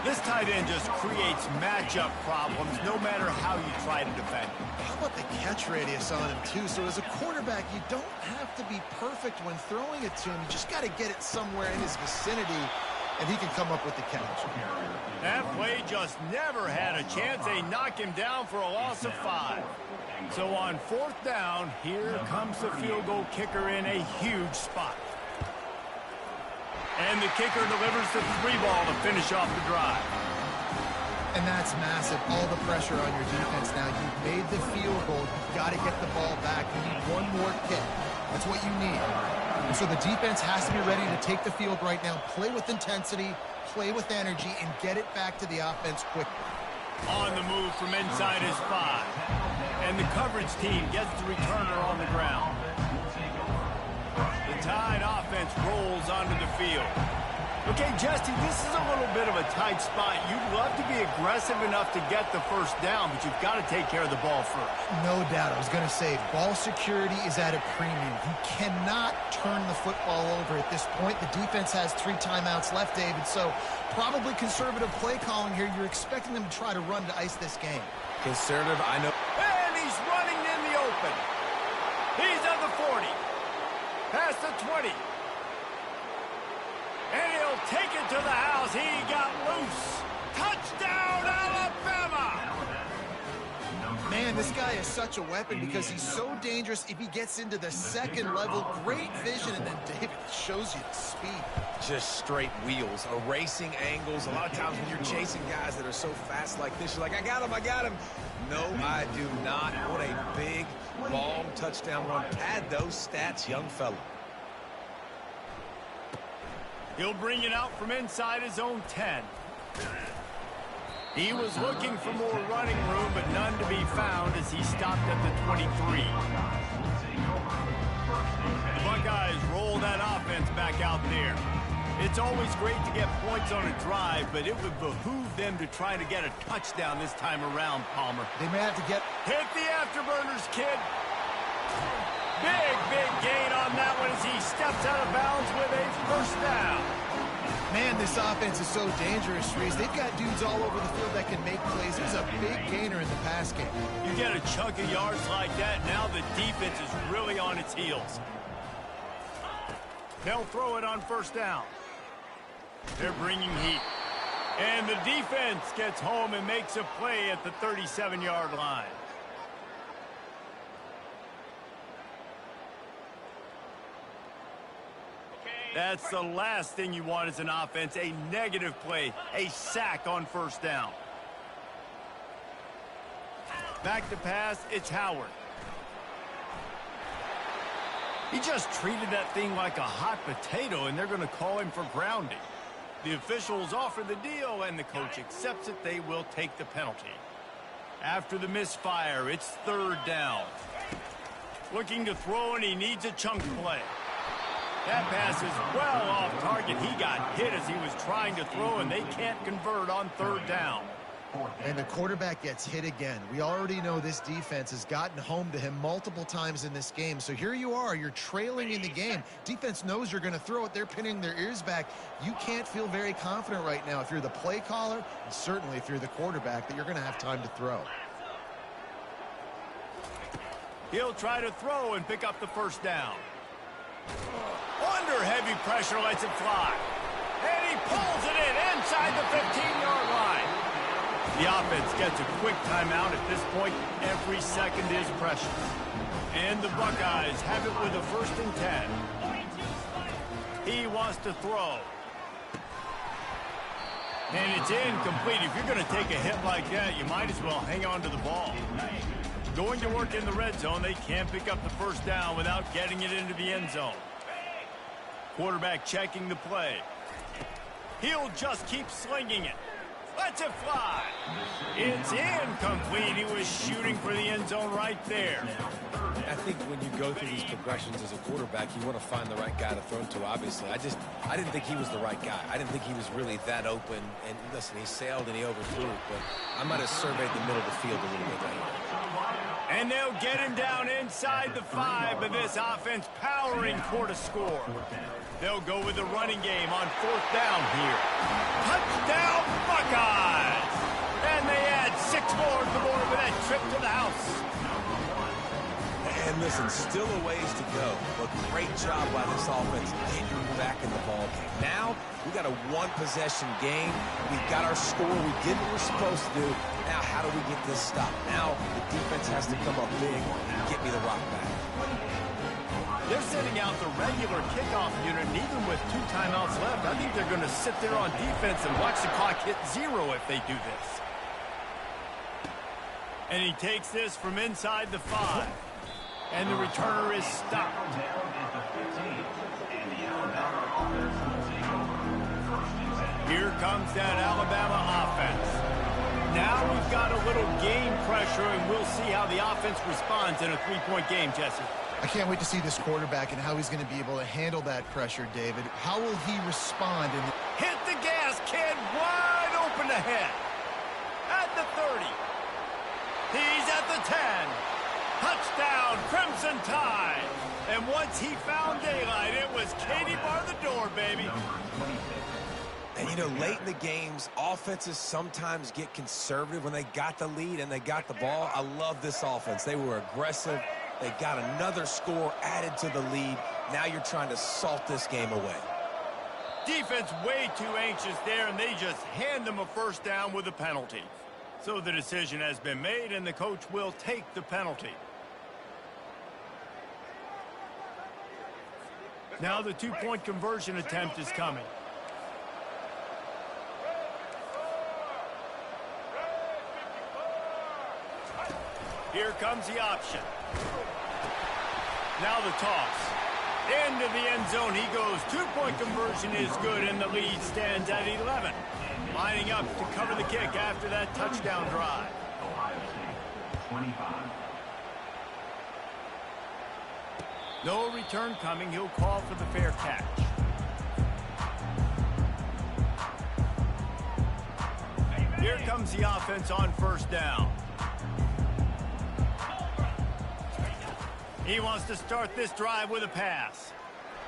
This tight end just creates matchup problems no matter how you try to defend. How about the catch radius on him, too? So as a quarterback, you don't have to be perfect when throwing it to him. You just got to get it somewhere in his vicinity, and he can come up with the catch. That play just never had a chance. They knock him down for a loss of 5. So on 4th down, here comes the field goal kicker in a huge spot. And the kicker delivers the 3-ball to finish off the drive. And that's massive. All the pressure on your defense now. You've made the field goal. You've got to get the ball back. You need one more kick. That's what you need. And so the defense has to be ready to take the field right now, play with intensity, play with energy, and get it back to the offense quickly. On the move from inside his 5. And the coverage team gets the returner on the ground. The Tide offense rolls onto the field. Okay, Jesse, this is a little bit of a tight spot. You'd love to be aggressive enough to get the first down, but you've got to take care of the ball first. No doubt. I was going to say, ball security is at a premium. You cannot turn the football over at this point. The defense has 3 timeouts left, David, so probably conservative play calling here. You're expecting them to try to run to ice this game. Conservative, I know. And he's running in the open. He's on the 40. Past the 20. And he'll take it to the house. He got loose. Touchdown, Alabama! Man, this guy is such a weapon because he's so dangerous if he gets into the second level. Great vision, and then David shows you the speed. Just straight wheels, erasing angles. A lot of times when you're chasing guys that are so fast like this, you're like, I got him. No, I do not. What a big, long touchdown run. Pad those stats, young fella. He'll bring it out from inside his own 10. He was looking for more running room, but none to be found as he stopped at the 23. The Buckeyes roll that offense back out there. It's always great to get points on a drive, but it would behoove them to try to get a touchdown this time around, Palmer. They may have to get... Hit the afterburners, kid. Big gain on that one as he steps out of bounds with a first down. Man, this offense is so dangerous, Reese. They've got dudes all over the field that can make plays. There's a big gainer in the pass game. You get a chunk of yards like that, now the defense is really on its heels. They'll throw it on first down. They're bringing heat. And the defense gets home and makes a play at the 37-yard line. That's the last thing you want as an offense, a negative play, a sack on first down. Back to pass, it's Howard. He just treated that thing like a hot potato, and they're going to call him for grounding. The officials offer the deal, and the coach accepts it. They will take the penalty. After the misfire, it's third down. Looking to throw, and he needs a chunk play. That pass is well off target. He got hit as he was trying to throw, and they can't convert on third down. And the quarterback gets hit again. We already know this defense has gotten home to him multiple times in this game. So here you are, you're trailing in the game. Defense knows you're going to throw it. They're pinning their ears back. You can't feel very confident right now if you're the play caller, and certainly if you're the quarterback, that you're going to have time to throw. He'll try to throw and pick up the first down. Under heavy pressure, lets it fly. And he pulls it in inside the 15-yard line. The offense gets a quick timeout at this point. Every second is precious. And the Buckeyes have it with a 1st and 10. He wants to throw. And it's incomplete. If you're going to take a hit like that, you might as well hang on to the ball. Going to work in the red zone. They can't pick up the first down without getting it into the end zone. Quarterback checking the play. He'll just keep slinging it. Lets it fly. It's incomplete. He was shooting for the end zone right there. I think when you go through these progressions as a quarterback, you want to find the right guy to throw to, obviously. I didn't think he was the right guy. I didn't think he was really that open. And listen, he sailed and he overthrew it, but I might have surveyed the middle of the field a little bit there. And they'll get him down inside the 5, but this offense powering for the score. They'll go with the running game on 4th down here. Touchdown, Buckeyes! And they add 6 more to the board with that trip to the house. And listen, still a ways to go, but great job by this offense getting back in the ball game. Now, we got a 1-possession game. We got our score. We did what we're supposed to do. Now, how do we get this stopped? Now, the defense has to come up big and get me the rock back. They're sending out the regular kickoff unit, and even with 2 timeouts left, I think they're going to sit there on defense and watch the clock hit 0 if they do this. And he takes this from inside the 5. And the returner is stopped. Here comes that Alabama offense. Now we've got a little game pressure, and we'll see how the offense responds in a 3-point game, Jesse. I can't wait to see this quarterback and how he's going to be able to handle that pressure, David. How will he respond? Hit the gas, kid. Wide open ahead. At the 30. He's at the 10. Touchdown, Crimson Tide. And once he found daylight, it was Katie bar the door, baby. And, you know, late in the games, offenses sometimes get conservative when they got the lead and they got the ball. I love this offense. They were aggressive. They got another score added to the lead. Now you're trying to salt this game away. Defense way too anxious there, and they just hand them a first down with a penalty. So the decision has been made, and the coach will take the penalty. Now the two-point conversion attempt is coming. Here comes the option. Now the toss. Into the end zone he goes. Two-point conversion is good, and the lead stands at 11. Lining up to cover the kick after that touchdown drive. Ohio State, 25. No return coming. He'll call for the fair catch. Here comes the offense on first down. He wants to start this drive with a pass.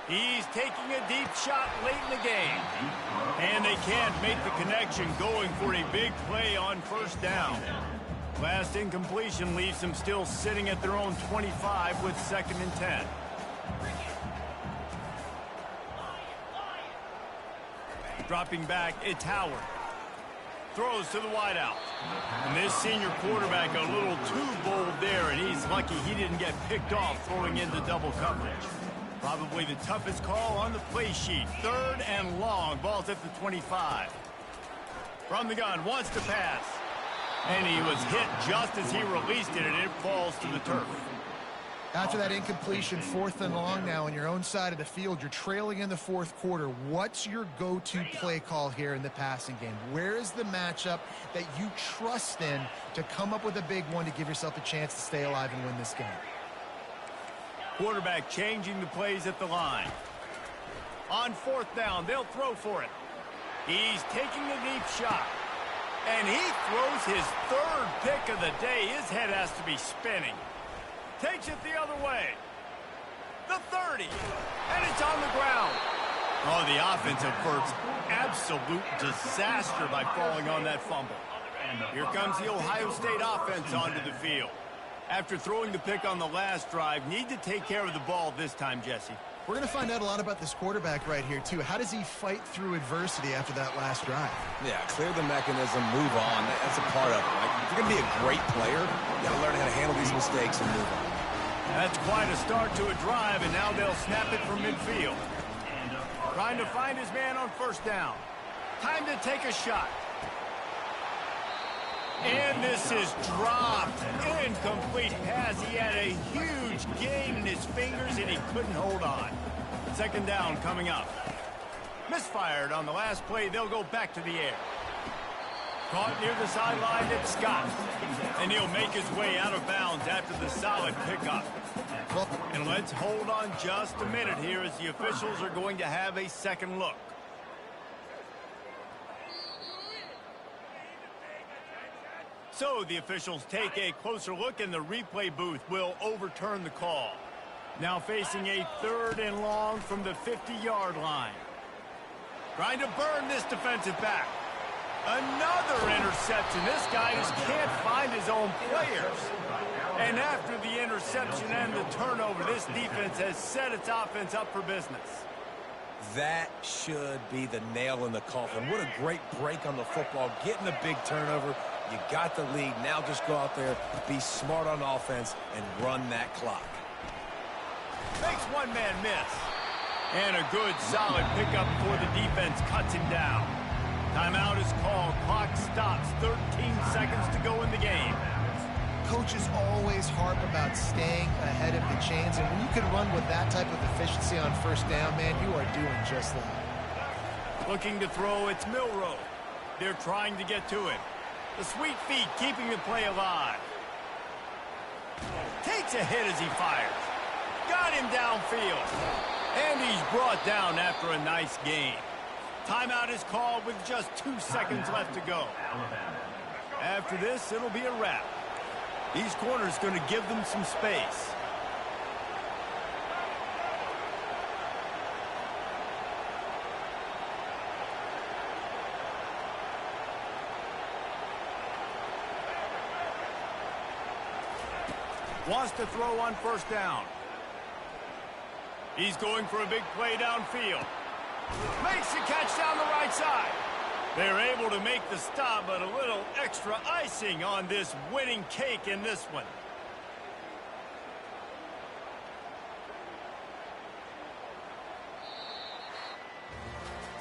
He's taking a deep shot late in the game. And they can't make the connection, going for a big play on first down. Last incompletion leaves them still sitting at their own 25 with 2nd and 10. Dropping back, it's Howard. Throws to the wideout. And this senior quarterback a little too bold there, and he's lucky he didn't get picked off throwing into double coverage. Probably the toughest call on the play sheet. 3rd and long. Ball's at the 25. From the gun, wants to pass. And he was hit just as he released it, and it falls to the turf. After that incompletion, 4th and long now on your own side of the field, you're trailing in the 4th quarter. What's your go-to play call here in the passing game? Where is the matchup that you trust in to come up with a big one to give yourself a chance to stay alive and win this game? Quarterback changing the plays at the line. On 4th down, they'll throw for it. He's taking a deep shot. And he throws his 3rd pick of the day. His head has to be spinning. Takes it the other way. The 30. And it's on the ground. Oh, the offense averts absolute disaster by falling on that fumble. Here comes the Ohio State offense onto the field. After throwing the pick on the last drive, need to take care of the ball this time, Jesse. We're going to find out a lot about this quarterback right here, too. How does he fight through adversity after that last drive? Yeah, clear the mechanism, move on. That's a part of it. Like, if you're going to be a great player, you got to learn how to handle these mistakes and move on. That's quite a start to a drive, and now they'll snap it from midfield. Trying to find his man on first down. Time to take a shot. And this is dropped. Incomplete pass. He had a huge gain in his fingers, and he couldn't hold on. 2nd down coming up. Misfired on the last play. They'll go back to the air. Caught near the sideline, it's Scott. And he'll make his way out of bounds after the solid pickup. And let's hold on just a minute here as the officials are going to have a second look. So the officials take a closer look, and the replay booth will overturn the call. Now facing a 3rd and long from the 50-yard line. Trying to burn this defensive back. Another interception. This guy just can't find his own players. And after the interception and the turnover, this defense has set its offense up for business. That should be the nail in the coffin. What a great break on the football. Getting a big turnover. You got the lead. Now just go out there, be smart on offense, and run that clock. Makes one man miss. And a good, solid pickup before the defense cuts him down. Timeout is called. Clock stops. 13 seconds to go in the game. Coaches always harp about staying ahead of the chains, and when you can run with that type of efficiency on first down, man, you are doing just that. Looking to throw, it's Milroe. They're trying to get to it. The sweet feet keeping the play alive. Takes a hit as he fires. Got him downfield. And he's brought down after a nice gain. Timeout is called with just 2 seconds left to go. After this, it'll be a wrap. These corners going to give them some space. Wants to throw on first down. He's going for a big play downfield. Makes the catch down the right side. They're able to make the stop, but a little extra icing on this winning cake in this one.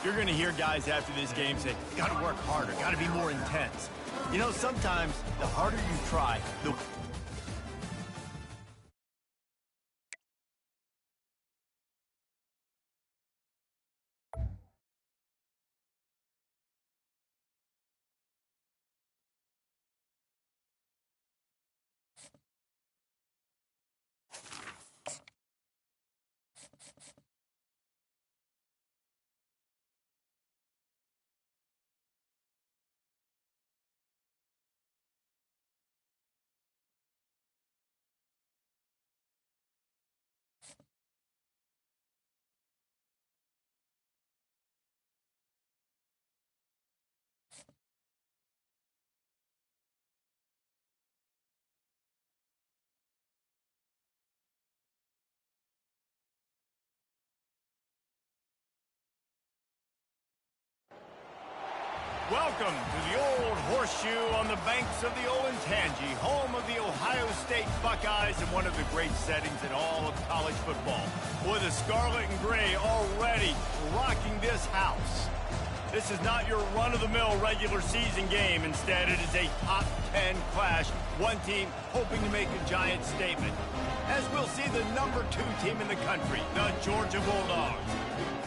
You're going to hear guys after this game say, got to work harder, got to be more intense. You know, sometimes the harder you try, the... Welcome to the Old Horseshoe on the banks of the Olentangy, home of the Ohio State Buckeyes and one of the great settings in all of college football. With the scarlet and gray already rocking this house. This is not your run-of-the-mill regular season game. Instead, it is a top 10 clash. One team hoping to make a giant statement. As we'll see the number 2 team in the country, the Georgia Bulldogs,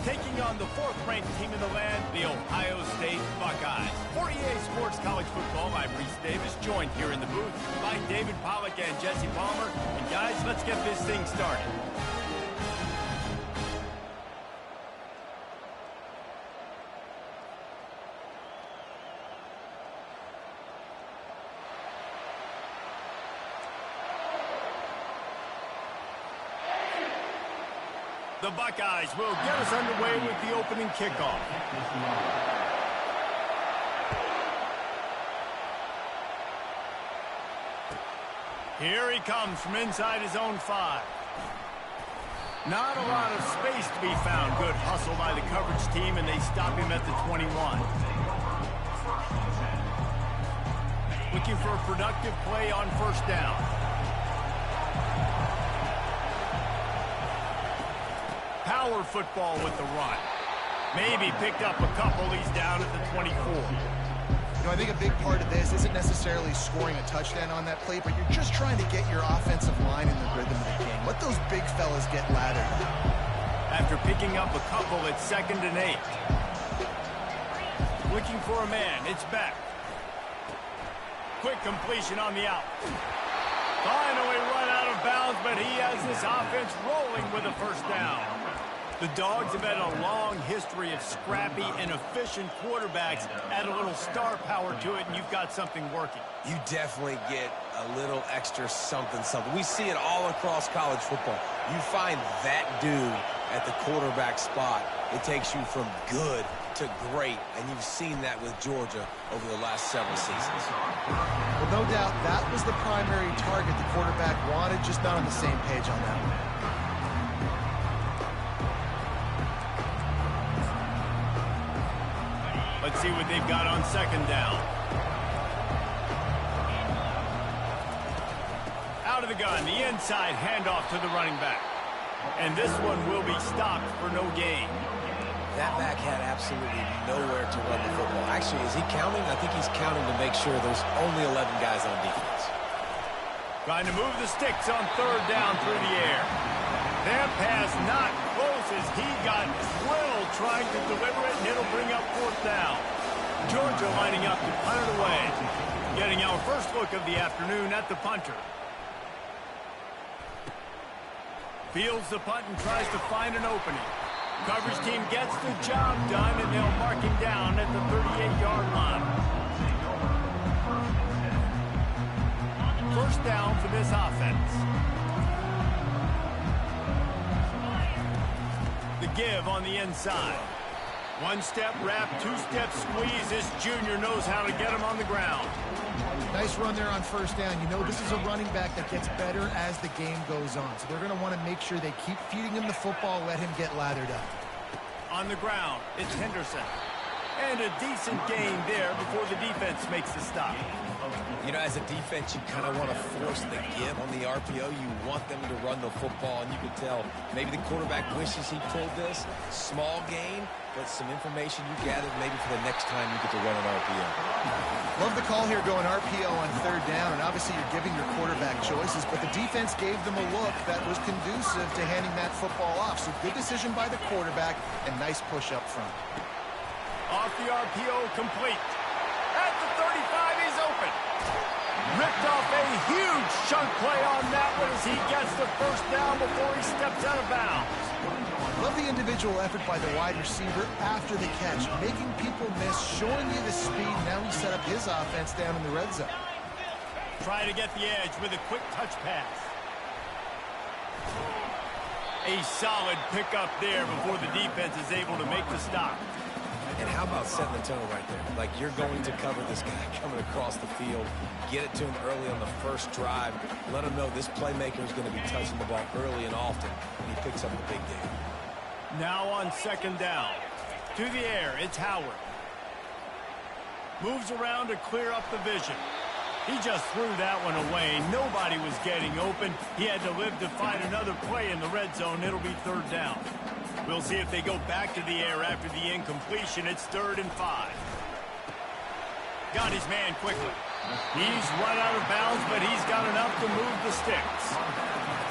taking on the 4th-ranked team in the land, the Ohio State Buckeyes. For EA Sports College Football, I'm Reese Davis, joined here in the booth by David Pollack and Jesse Palmer. And guys, let's get this thing started. The Buckeyes will get us underway with the opening kickoff. Here he comes from inside his own 5. Not a lot of space to be found. Good hustle by the coverage team, and they stop him at the 21. Looking for a productive play on first down. Power football with the run. Maybe picked up a couple. He's down at the 24. You know, I think a big part of this isn't necessarily scoring a touchdown on that play, but you're just trying to get your offensive line in the rhythm of the game. Let those big fellas get lathered. After picking up a couple, it's 2nd and 8. Looking for a man. It's Beck. Quick completion on the out. Finally run out of bounds, but he has this offense rolling with a first down. The Dogs have had a long history of scrappy and efficient quarterbacks. Add a little star power to it, and you've got something working. You definitely get a little extra something. We see it all across college football. You find that dude at the quarterback spot, it takes you from good to great, and you've seen that with Georgia over the last several seasons. Well, no doubt that was the primary target the quarterback wanted, just not on the same page on that one. Let's see what they've got on 2nd down. Out of the gun, the inside handoff to the running back. And this one will be stopped for no gain. That back had absolutely nowhere to run the football. Actually, is he counting? I think he's counting to make sure there's only 11 guys on defense. Trying to move the sticks on 3rd down through the air. That pass not close as he got drilled trying to deliver it, and it'll bring up 4th down. Georgia lining up to punt it away. Getting our first look of the afternoon at the punter. Fields the punt and tries to find an opening. Coverage team gets the job done, and they'll mark him down at the 38-yard line. First down for this offense. The give on the inside. One-step wrap, two-step squeeze. This junior knows how to get him on the ground. Nice run there on first down. You know, this is a running back that gets better as the game goes on. So they're going to want to make sure they keep feeding him the football, let him get lathered up. On the ground, it's Henderson. And a decent gain there before the defense makes the stop. You know, as a defense, you kind of want to force the give on the RPO. You want them to run the football, and you can tell maybe the quarterback wishes he pulled this. Small gain, but some information you gathered maybe for the next time you get to run an RPO. Love the call here going RPO on third down, and obviously you're giving your quarterback choices, but the defense gave them a look that was conducive to handing that football off. So good decision by the quarterback and nice push up front. Off the RPO, complete. At the 35, he's open. Ripped off a huge chunk play on that one as he gets the first down before he steps out of bounds. Love the individual effort by the wide receiver after the catch, making people miss, showing you the speed. Now he set up his offense down in the red zone. Try to get the edge with a quick touch pass. A solid pickup there before the defense is able to make the stop. And how about setting the tone right there? Like, you're going to cover this guy coming across the field, get it to him early on the first drive, let him know this playmaker is going to be touching the ball early and often, and he picks up the big game. Now on second down. To the air, it's Howard. Moves around to clear up the vision. He just threw that one away. Nobody was getting open. He had to live to find another play in the red zone. It'll be third down. We'll see if they go back to the air after the incompletion. It's 3rd and 5. Got his man quickly. He's run out of bounds, but he's got enough to move the sticks.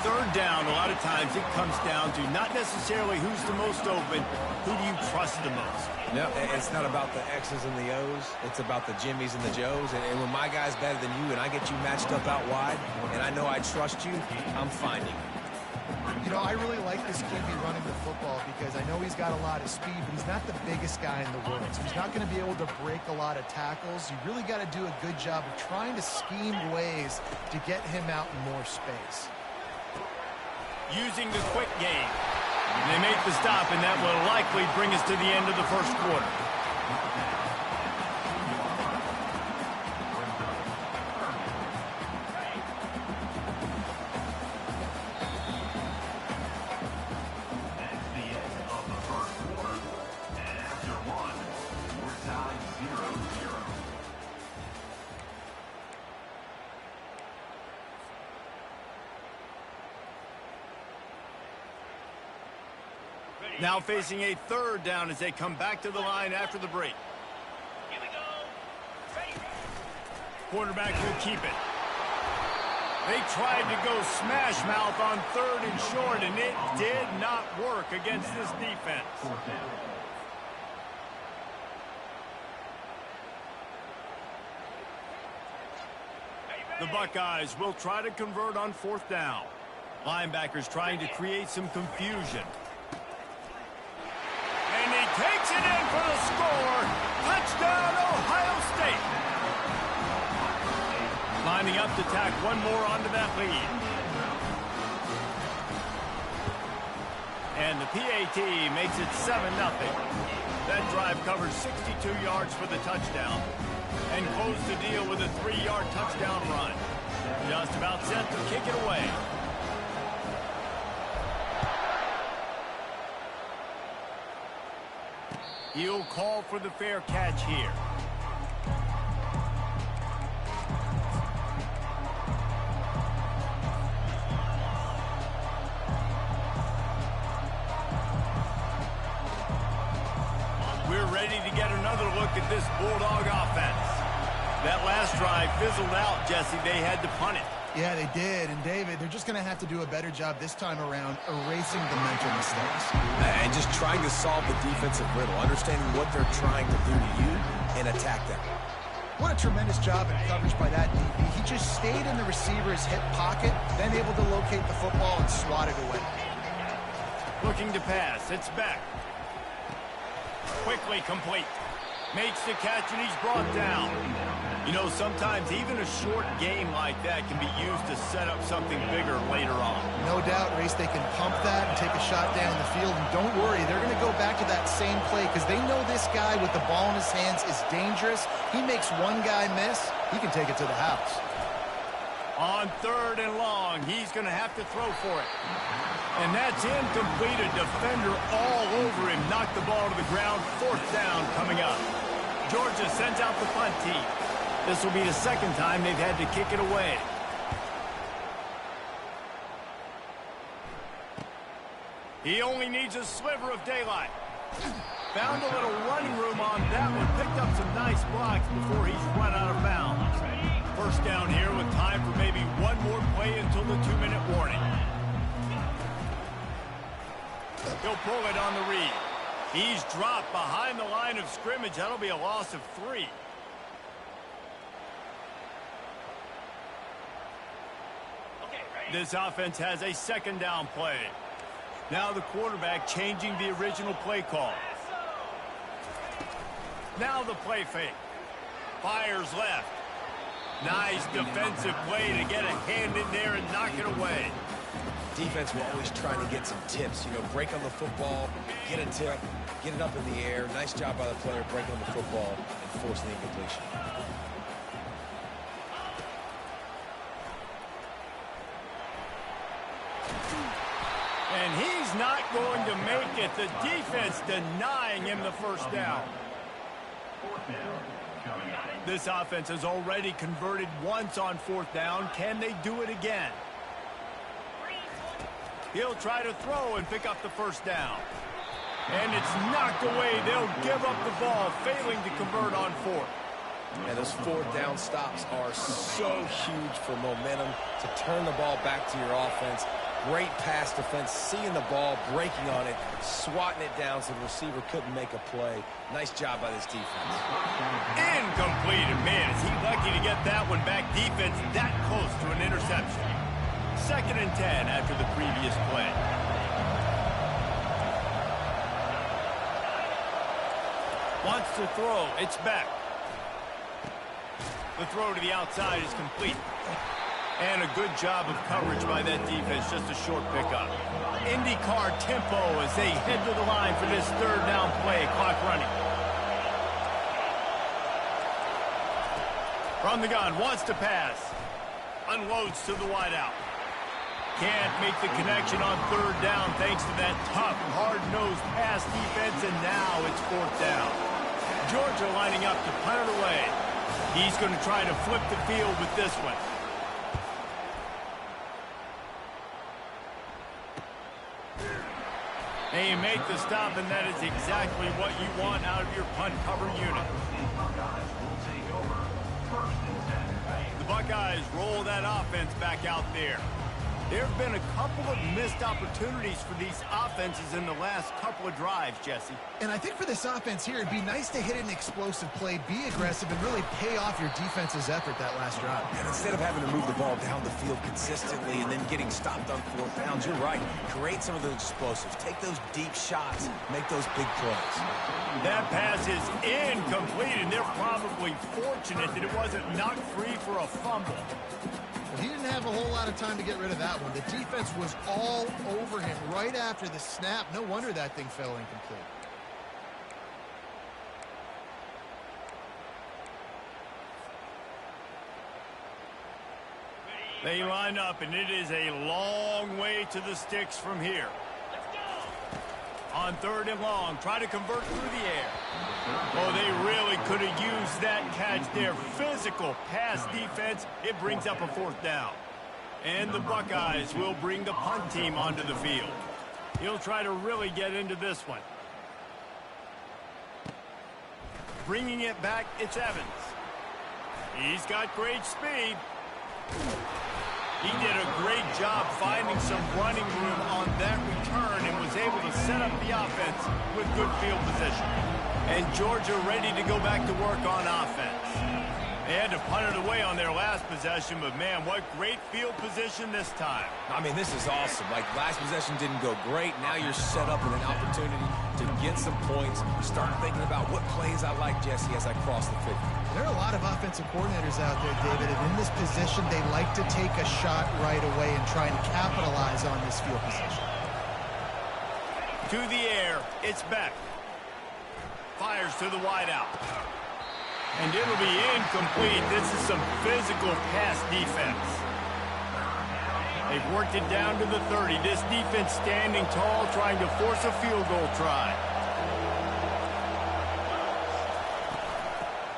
Third down, a lot of times it comes down to not necessarily who's the most open, who do you trust the most? No, it's not about the X's and the O's. It's about the Jimmys and the Joes. And when my guy's better than you and I get you matched up out wide, and I know I trust you, I'm finding you. You know, I really like this QB running the football because I know he's got a lot of speed, but he's not the biggest guy in the world. So he's not going to be able to break a lot of tackles. You really got to do a good job of trying to scheme ways to get him out in more space. Using the quick game. They make the stop, and that will likely bring us to the end of the first quarter. Now facing a third down as they come back to the line after the break. Here we go. Quarterback will keep it. They tried to go smash mouth on 3rd and short, and it did not work against this defense. The Buckeyes will try to convert on 4th down. Linebackers trying to create some confusion. And he takes it in for the score. Touchdown, Ohio State. Lining up to tack one more onto that lead. And the PAT makes it 7-0. That drive covers 62 yards for the touchdown and closed the deal with a 3-yard touchdown run. Just about set to kick it away. He'll call for the fair catch here. We're ready to get another look at this Bulldog offense. That last drive fizzled out, Jesse. They had to punt it. Yeah, they did. And, David, they're just going to have to do a better job this time around erasing the mental mistakes. And just trying to solve the defensive riddle, understanding what they're trying to do to you and attack them. What a tremendous job in coverage by that DB. He just stayed in the receiver's hip pocket, then able to locate the football and swat it away. Looking to pass. It's back. Quickly complete. Makes the catch, and he's brought down. You know, sometimes even a short game like that can be used to set up something bigger later on. No doubt, Race, they can pump that and take a shot down the field. And don't worry, they're going to go back to that same play because they know this guy with the ball in his hands is dangerous. He makes one guy miss, he can take it to the house. On 3rd and long, he's going to have to throw for it. And that's incomplete. A defender all over him. Knocked the ball to the ground. 4th down coming up. Georgia sends out the punt team. This will be the 2nd time they've had to kick it away. He only needs a sliver of daylight. Found a little running room on that one. Picked up some nice blocks before he's run out of bounds. 1st down here with time for maybe one more play until the 2-minute warning. He'll pull it on the read. He's dropped behind the line of scrimmage. That'll be a loss of 3. This offense has a 2nd down play. Now the quarterback changing the original play call. Now the play fake. Fires left. Nice defensive play to get a hand in there and knock it away. Defense will always trying to get some tips. You know, break on the football, get a tip, get it up in the air. Nice job by the player breaking on the football and forcing the incompletion. And he's not going to make it. The defense denying him the 1st down. This offense has already converted once on 4th down. Can they do it again? He'll try to throw and pick up the 1st down. And it's knocked away. They'll give up the ball, failing to convert on 4th. And those 4th down stops are so huge for momentum to turn the ball back to your offense. Great pass defense, seeing the ball, breaking on it, swatting it down so the receiver couldn't make a play. Nice job by this defense. Incomplete. And man, is he lucky to get that one back. Defense that close to an interception. 2nd and 10 after the previous play. Wants to throw. It's back. The throw to the outside is complete. And a good job of coverage by that defense. Just a short pickup. IndyCar tempo as they head to the line for this 3rd down play. Clock running. From the gun. Wants to pass. Unloads to the wideout. Can't make the connection on 3rd down thanks to that tough, hard-nosed pass defense. And now it's 4th down. Georgia lining up to punt it away. He's going to try to flip the field with this one. And you make the stop, and that is exactly what you want out of your punt cover unit. The Buckeyes roll that offense back out there. There have been a couple of missed opportunities for these offenses in the last couple of drives, Jesse. And I think for this offense here, it'd be nice to hit an explosive play, be aggressive, and really pay off your defense's effort that last drive. And instead of having to move the ball down the field consistently and then getting stopped on 4th downs, you're right. Create some of those explosives. Take those deep shots. Make those big plays. That pass is incomplete, and they're probably fortunate that it wasn't knocked free for a fumble. Well, he didn't have a whole lot of time to get rid of that one. The defense was all over him right after the snap. No wonder that thing fell incomplete. They line up, and it is a long way to the sticks from here. On 3rd and long, try to convert through the air. Oh, they really could have used that catch there. Physical pass defense. It brings up a 4th down. And the Buckeyes will bring the punt team onto the field. He'll try to really get into this one. Bringing it back, it's Evans. He's got great speed. He did a great job finding some running room on that return and was able to set up the offense with good field position. And Georgia ready to go back to work on offense. They had to punt it away on their last possession, but man, what great field position this time. I mean, this is awesome. Like, last possession didn't go great. Now you're set up with an opportunity to get some points. Start thinking about what plays I like, Jesse, as I cross the 50. There are a lot of offensive coordinators out there, David, and in this position, they like to take a shot right away and try and capitalize on this field position. To the air, it's Beck. Fires to the wideout. And it'll be incomplete. This is some physical pass defense. They've worked it down to the 30. This defense standing tall, trying to force a field goal try.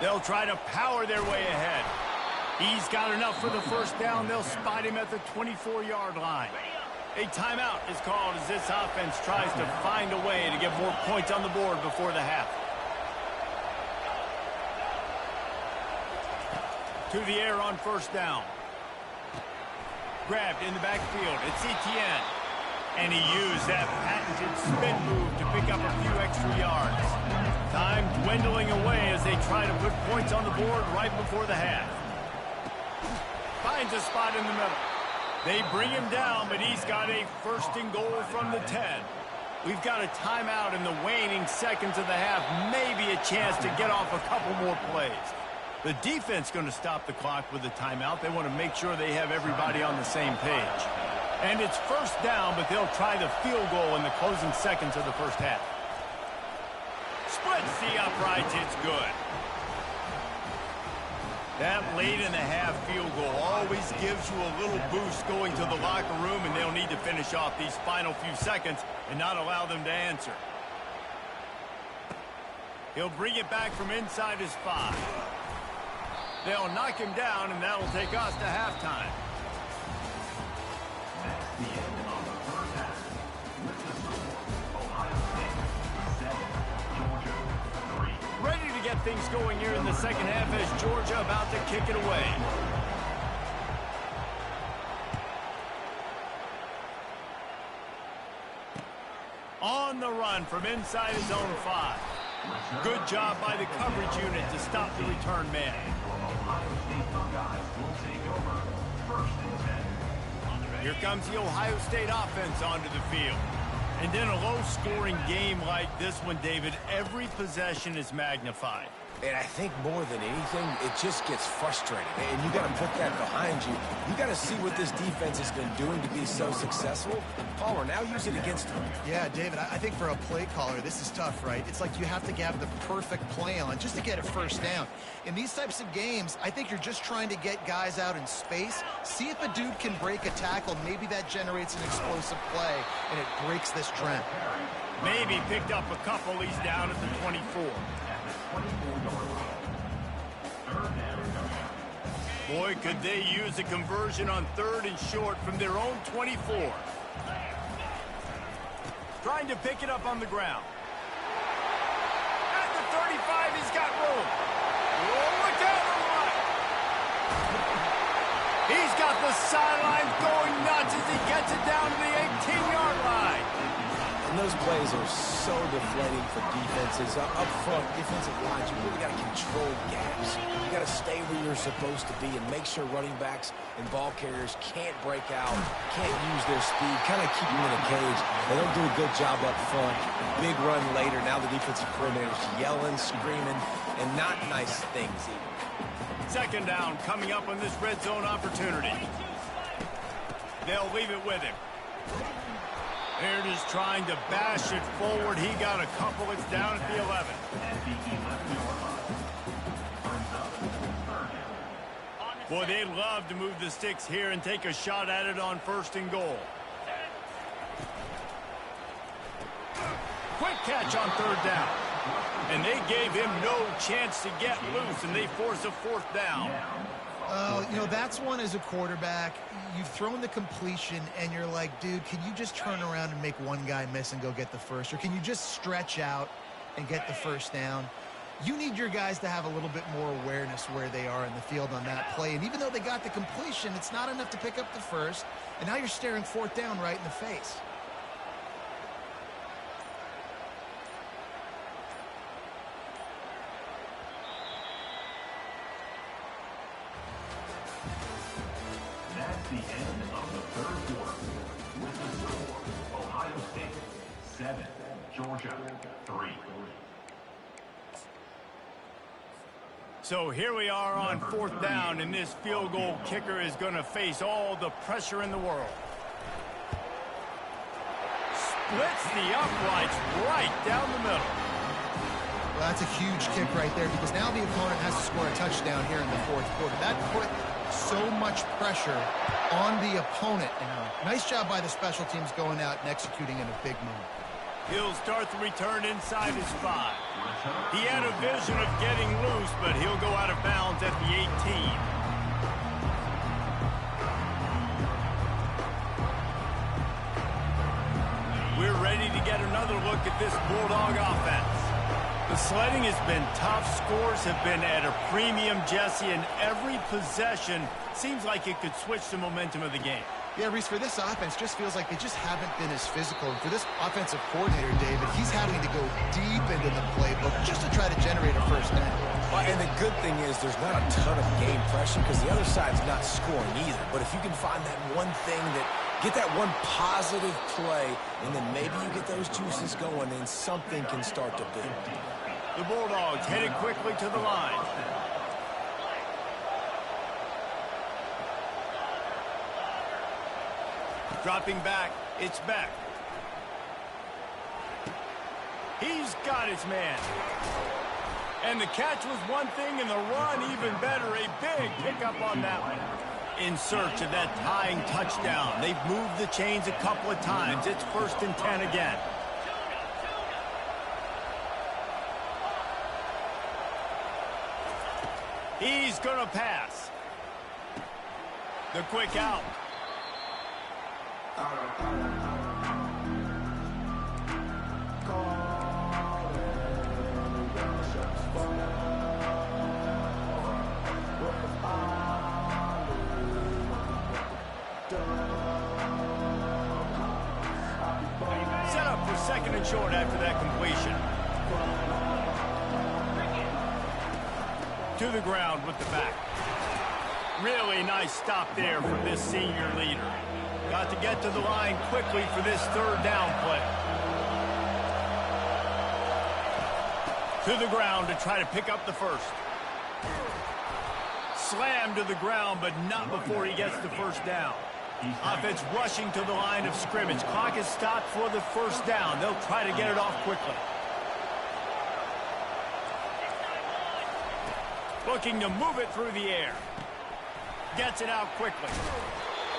They'll try to power their way ahead. He's got enough for the first down. They'll spot him at the 24-yard line. A timeout is called as this offense tries to find a way to get more points on the board before the half. To the air on first down. Grabbed in the backfield. It's Etienne. And he used that patented spin move to pick up a few extra yards. Time dwindling away as they try to put points on the board right before the half. Finds a spot in the middle. They bring him down, but he's got a first and goal from the 10. We've got a timeout in the waning seconds of the half. Maybe a chance to get off a couple more plays. The defense going to stop the clock with a timeout. They want to make sure they have everybody on the same page. And it's first down, but they'll try the field goal in the closing seconds of the first half. Splits the uprights. It's good. That late in the half field goal always gives you a little boost going to the locker room, and they'll need to finish off these final few seconds and not allow them to answer. He'll bring it back from inside his 5. They'll knock him down, and that'll take us to halftime. That's the end of the first half. With the score, Ohio State 7, Georgia 3. Ready to get things going here in the second half as Georgia about to kick it away. On the run from inside his own 5. Good job by the coverage unit to stop the return man. Ohio State Buckeyes will take over first and 10. Here comes the Ohio State offense onto the field. And in a low-scoring game like this one, David, every possession is magnified. And I think more than anything, it just gets frustrating. And you got to put that behind you. You got to see what this defense has been doing to be so successful. Palmer, now use it against them. Yeah, David, I think for a play caller, this is tough, right? It's like you have to have the perfect play on just to get a first down. In these types of games, I think you're just trying to get guys out in space, see if a dude can break a tackle. Maybe that generates an explosive play, and it breaks this trend. Maybe picked up a couple. He's down at the 24. Boy, could they use a conversion on 3rd and short from their own 24. Trying to pick it up on the ground. At the 35, he's got room. Oh, look out on the right. He's got the sidelines going nuts as he gets it down to the 18-yard line. And those plays are so deflating for defenses. Up front, defensive lines, you really got to control gaps. You got to stay where you're supposed to be and make sure running backs and ball carriers can't break out, can't use their speed, kind of keep them in a cage. They don't do a good job up front. Big run later. Now the defensive coordinator's yelling, screaming, and not nice things either. Second down coming up on this red zone opportunity. They'll leave it with him. They're just trying to bash it forward. He got a couple. It's down at the 11. Boy, they'd love to move the sticks here and take a shot at it on 1st and goal. Quick catch on 3rd down. And they gave him no chance to get loose, and they force a 4th down. You know, that's one as a quarterback. You've thrown the completion, and you're like, dude, can you just turn around and make one guy miss and go get the first? Or can you just stretch out and get the first down? You need your guys to have a little bit more awareness where they are in the field on that play. And even though they got the completion, it's not enough to pick up the first. And now you're staring 4th down right in the face. That's the end of the 3rd quarter. With the score, Ohio State 7, Georgia 3. So here we are on 4th down, and this field goal kicker is going to face all the pressure in the world. Splits the uprights right down the middle. Well, that's a huge kick right there because now the opponent has to score a touchdown here in the 4th quarter. That put so much pressure on the opponent. And nice job by the special teams going out and executing in a big moment. He'll start the return inside his 5. He had a vision of getting loose, but he'll go out of bounds at the 18. We're ready to get another look at this Bulldog offense. The sledding has been tough. Scores have been at a premium, Jesse, and every possession seems like it could switch the momentum of the game. Yeah, Reese, for this offense, just feels like they just haven't been as physical. And for this offensive coordinator, David, he's having to go deep into the playbook just to try to generate a first down. Well, and the good thing is there's not a ton of game pressure because the other side's not scoring either. But if you can find that one thing get that one positive play, and then maybe you get those juices going, and something can start to build. The Bulldogs headed quickly to the line. Dropping back, it's Beck. He's got his man. And the catch was one thing, and the run even better. A big pickup on that one. In search of that tying touchdown. They've moved the chains a couple of times. It's 1st and 10 again. He's going to pass. The quick out. Set up for 2nd and short after that completion. To the ground with the back. Really nice stop there from this senior leader. Got to get to the line quickly for this 3rd down play. To the ground to try to pick up the first. Slammed to the ground, but not before he gets the first down. Offense rushing to the line of scrimmage. Clock is stopped for the 1st down. They'll try to get it off quickly. Looking to move it through the air. Gets it out quickly.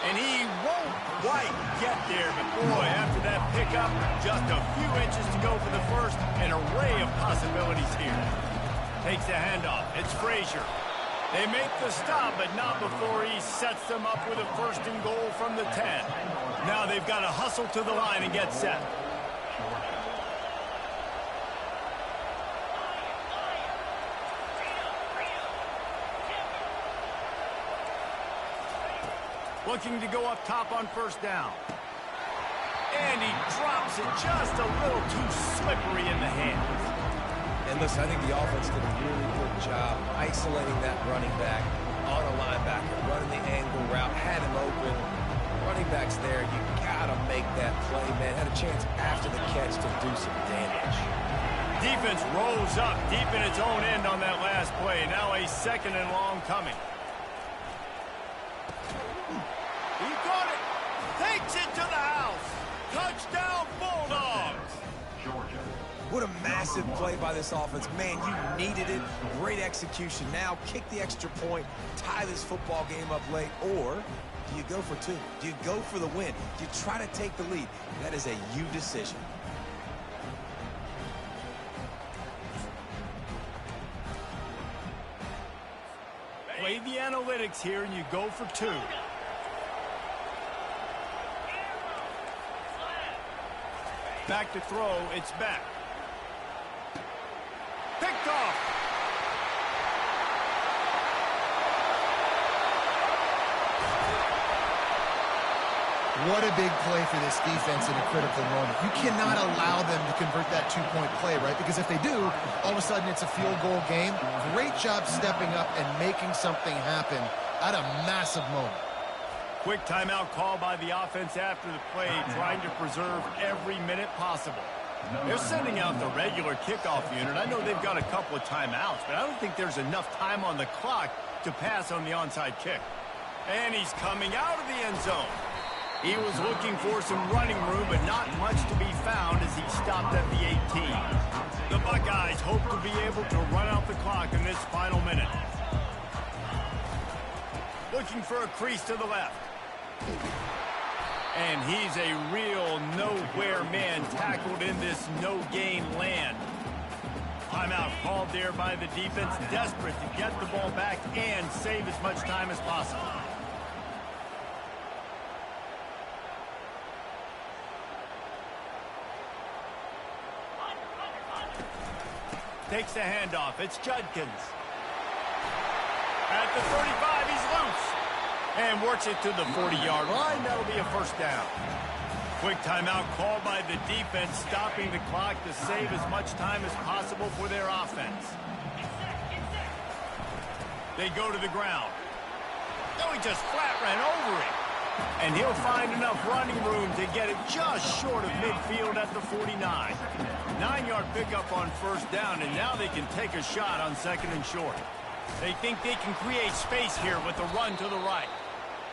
And he won't quite get there, but boy, after that pickup, just a few inches to go for the first. An array of possibilities here. Takes the handoff. It's Frazier. They make the stop, but not before he sets them up with a 1st and goal from the 10. Now they've got to hustle to the line and get set. Looking to go up top on 1st down. And he drops it just a little too slippery in the hands. And listen, I think the offense did a really good job isolating that running back on a linebacker, running the angle route, had him open. Running back's there. You got to make that play, man. Had a chance after the catch to do some damage. Defense rolls up deep in its own end on that last play. Now a 2nd and long coming. He got it. Takes it to the house. Touchdown, Bulldogs. Georgia. What a massive play by this offense. Man, you needed it. Great execution. Now kick the extra point, tie this football game up late, or do you go for 2? Do you go for the win? Do you try to take the lead? That is a you decision. Play the analytics here, and you go for 2. Back to throw, it's back. Picked off. What a big play for this defense in a critical moment. You cannot allow them to convert that 2-point play, right? Because if they do, all of a sudden it's a field goal game. Great job stepping up and making something happen at a massive moment. Quick timeout call by the offense after the play, trying to preserve every minute possible. They're sending out the regular kickoff unit. I know they've got a couple of timeouts, but I don't think there's enough time on the clock to pass on the onside kick. And he's coming out of the end zone. He was looking for some running room, but not much to be found as he stopped at the 18. The Buckeyes hope to be able to run out the clock in this final minute. looking for a crease to the left. And he's a real nowhere man tackled in this no-gain land. Timeout called there by the defense, desperate to get the ball back and save as much time as possible. Takes the handoff. It's Judkins. At the 35, he's loose. And works it to the 40-yard line. That'll be a first down. Quick timeout called by the defense, stopping the clock to save as much time as possible for their offense. They go to the ground. No, he just flat ran over it. And he'll find enough running room to get it just short of midfield at the 49. 9-yard pickup on first down, and now they can take a shot on second and short. They think they can create space here with a run to the right.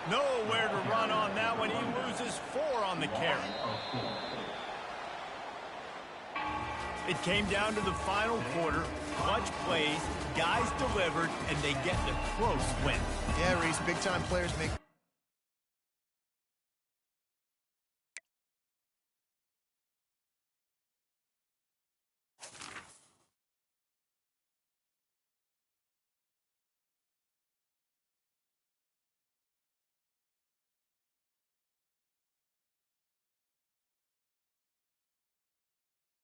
Nowhere to run on that one. He loses 4 on the carry. It came down to the final quarter. Clutch plays, guys delivered, and they get the close win. Yeah, Reese, big-time players make